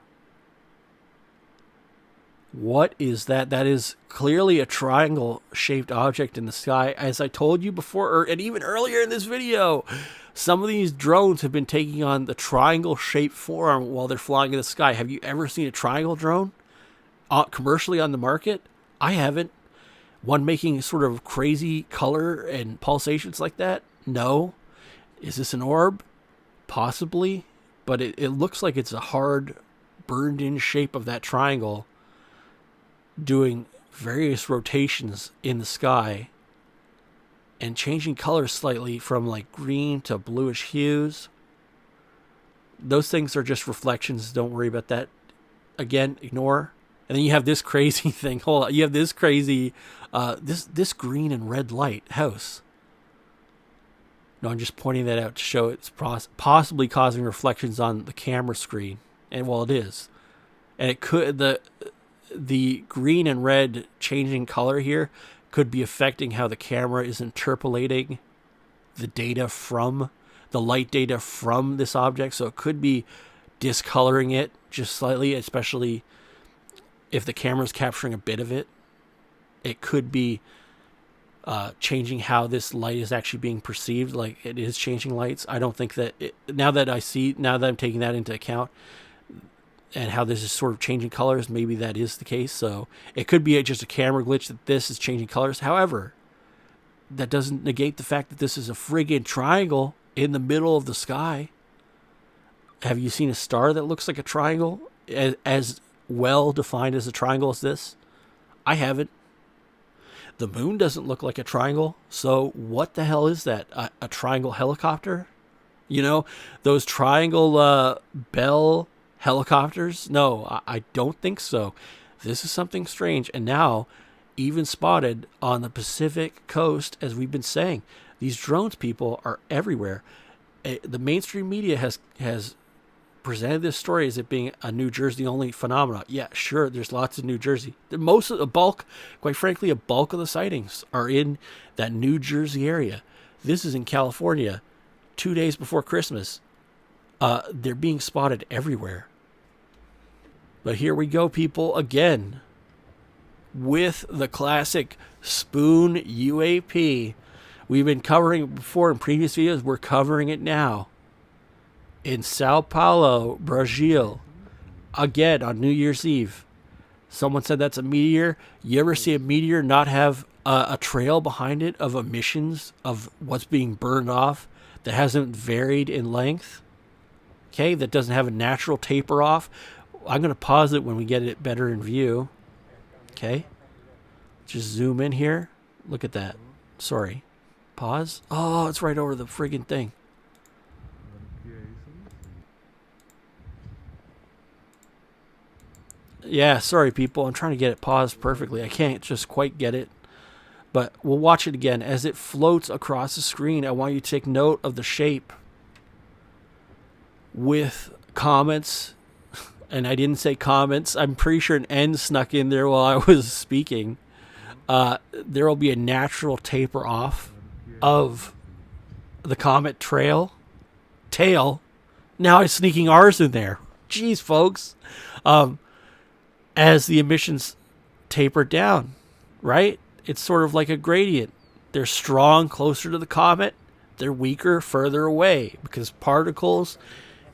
What is that? That is clearly a triangle-shaped object in the sky. As I told you before, and even earlier in this video, some of these drones have been taking on the triangle-shaped form while they're flying in the sky. Have you ever seen a triangle drone commercially on the market? I haven't. One making sort of crazy color and pulsations like that? No. Is this an orb? Possibly, but it looks like it's a hard, burned-in shape of that triangle doing various rotations in the sky and changing colors slightly from like green to bluish hues. Those things are just reflections. Don't worry about that. Again, ignore. And then you have this crazy thing. Hold on. You have this crazy, this green and red light house. No, I'm just pointing that out to show it's possibly causing reflections on the camera screen. And well, it is. And it could, the green and red changing color here could be affecting how the camera is interpolating the data from, the light data from this object. So it could be discoloring it just slightly, especially if the camera's capturing a bit of it. It could be changing how this light is actually being perceived, like it is changing lights. I don't think that now that I'm taking that into account and how this is sort of changing colors, maybe that is the case. So it could be just a camera glitch that this is changing colors. However, that doesn't negate the fact that this is a friggin' triangle in the middle of the sky. Have you seen a star that looks like a triangle as well defined as a triangle as this? I haven't. The moon doesn't look like a triangle, so what the hell is that? A triangle helicopter? You know, those triangle Bell helicopters? No, I don't think so. This is something strange, and now even spotted on the Pacific coast, as we've been saying. These drones, people, are everywhere. The mainstream media has presented this story as it being a New Jersey only phenomenon. Yeah, sure, there's lots of New Jersey. Most of the bulk, quite frankly, a bulk of the sightings are in that New Jersey area. This is in California, 2 days before Christmas. They're being spotted everywhere. But here we go, people, again, with the classic spoon UAP. We've been covering it before in previous videos. We're covering it now. In Sao Paulo, Brazil, again on New Year's Eve. Someone said that's a meteor. You ever see a meteor not have a trail behind it of emissions of what's being burned off that hasn't varied in length? Okay, that doesn't have a natural taper off. I'm going to pause it when we get it better in view. Okay, just zoom in here. Look at that. Sorry. Pause. Oh, it's right over the friggin' thing. Yeah, sorry, people. I'm trying to get it paused perfectly. I can't just quite get it. But we'll watch it again. As it floats across the screen, I want you to take note of the shape. With comments. And I didn't say comments. I'm pretty sure an N snuck in there while I was speaking. There will be a natural taper off of the comet tail. Now I'm sneaking R's in there. Jeez, folks. As the emissions taper down, right? It's sort of like a gradient. They're strong closer to the comet. They're weaker further away because particles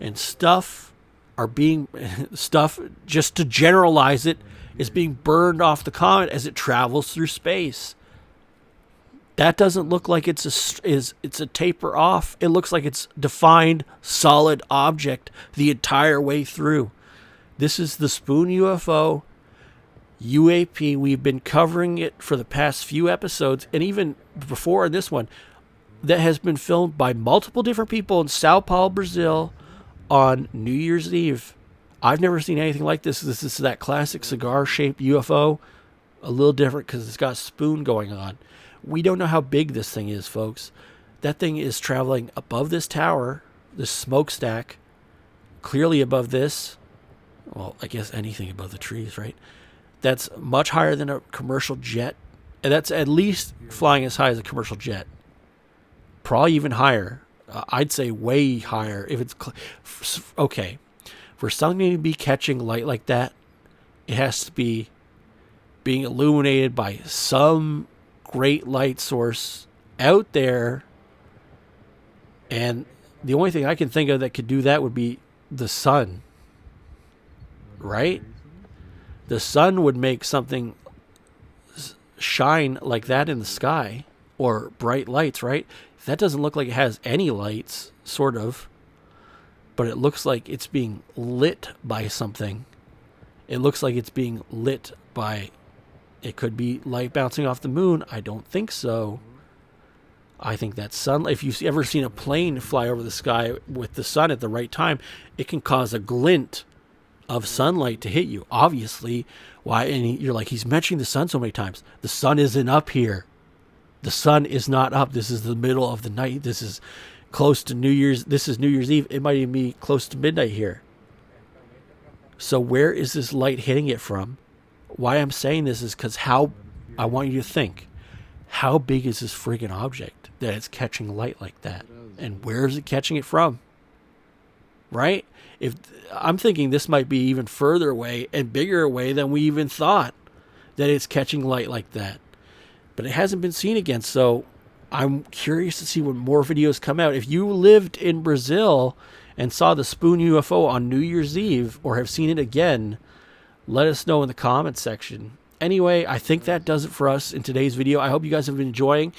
and stuff are being, stuff, just to generalize it, is being burned off the comet as it travels through space. That doesn't look like it's a taper off. It looks like it's defined solid object the entire way through. This is the Spoon UFO UAP. We've been covering it for the past few episodes, and even before this one, that has been filmed by multiple different people in Sao Paulo, Brazil on New Year's Eve. I've never seen anything like this. This is that classic cigar-shaped UFO, a little different because it's got a spoon going on. We don't know how big this thing is, folks. That thing is traveling above this tower, this smokestack, clearly above this. Well, I guess anything above the trees, right? That's much higher than a commercial jet. And that's at least flying as high as a commercial jet. Probably even higher. I'd say way higher. If it's okay, for something to be catching light like that, it has to be being illuminated by some great light source out there, and the only thing I can think of that could do that would be the sun, right? The sun would make something shine like that in the sky, or bright lights, right? That doesn't look like it has any lights, sort of, but it looks like it's being lit by something. It looks like it's being lit by, it could be light bouncing off the moon. I don't think so. I think that sunlight, if you've ever seen a plane fly over the sky with the sun at the right time, it can cause a glint of sunlight to hit you. Obviously, why? And you're like, he's mentioning the sun so many times. The sun isn't up here. The sun is not up. This is the middle of the night. This is close to New Year's. This is New Year's Eve. It might even be close to midnight here. So where is this light hitting it from? Why I'm saying this is because how I want you to think. How big is this friggin' object that it's catching light like that? And where is it catching it from? Right? If I'm thinking this might be even further away and bigger away than we even thought that it's catching light like that. But it hasn't been seen again, so I'm curious to see when more videos come out. If you lived in Brazil and saw the Spoon UFO on New Year's Eve or have seen it again, let us know in the comments section. Anyway, I think that does it for us in today's video. I hope you guys have been enjoying.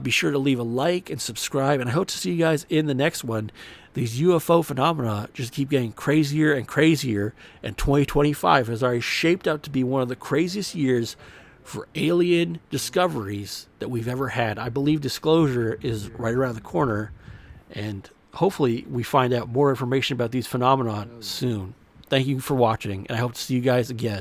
Be sure to leave a like and subscribe, and I hope to see you guys in the next one. These UFO phenomena just keep getting crazier and crazier, and 2025 has already shaped up to be one of the craziest years for alien discoveries that we've ever had. I believe disclosure is right around the corner, and hopefully we find out more information about these phenomena soon. Thank you for watching, and I hope to see you guys again.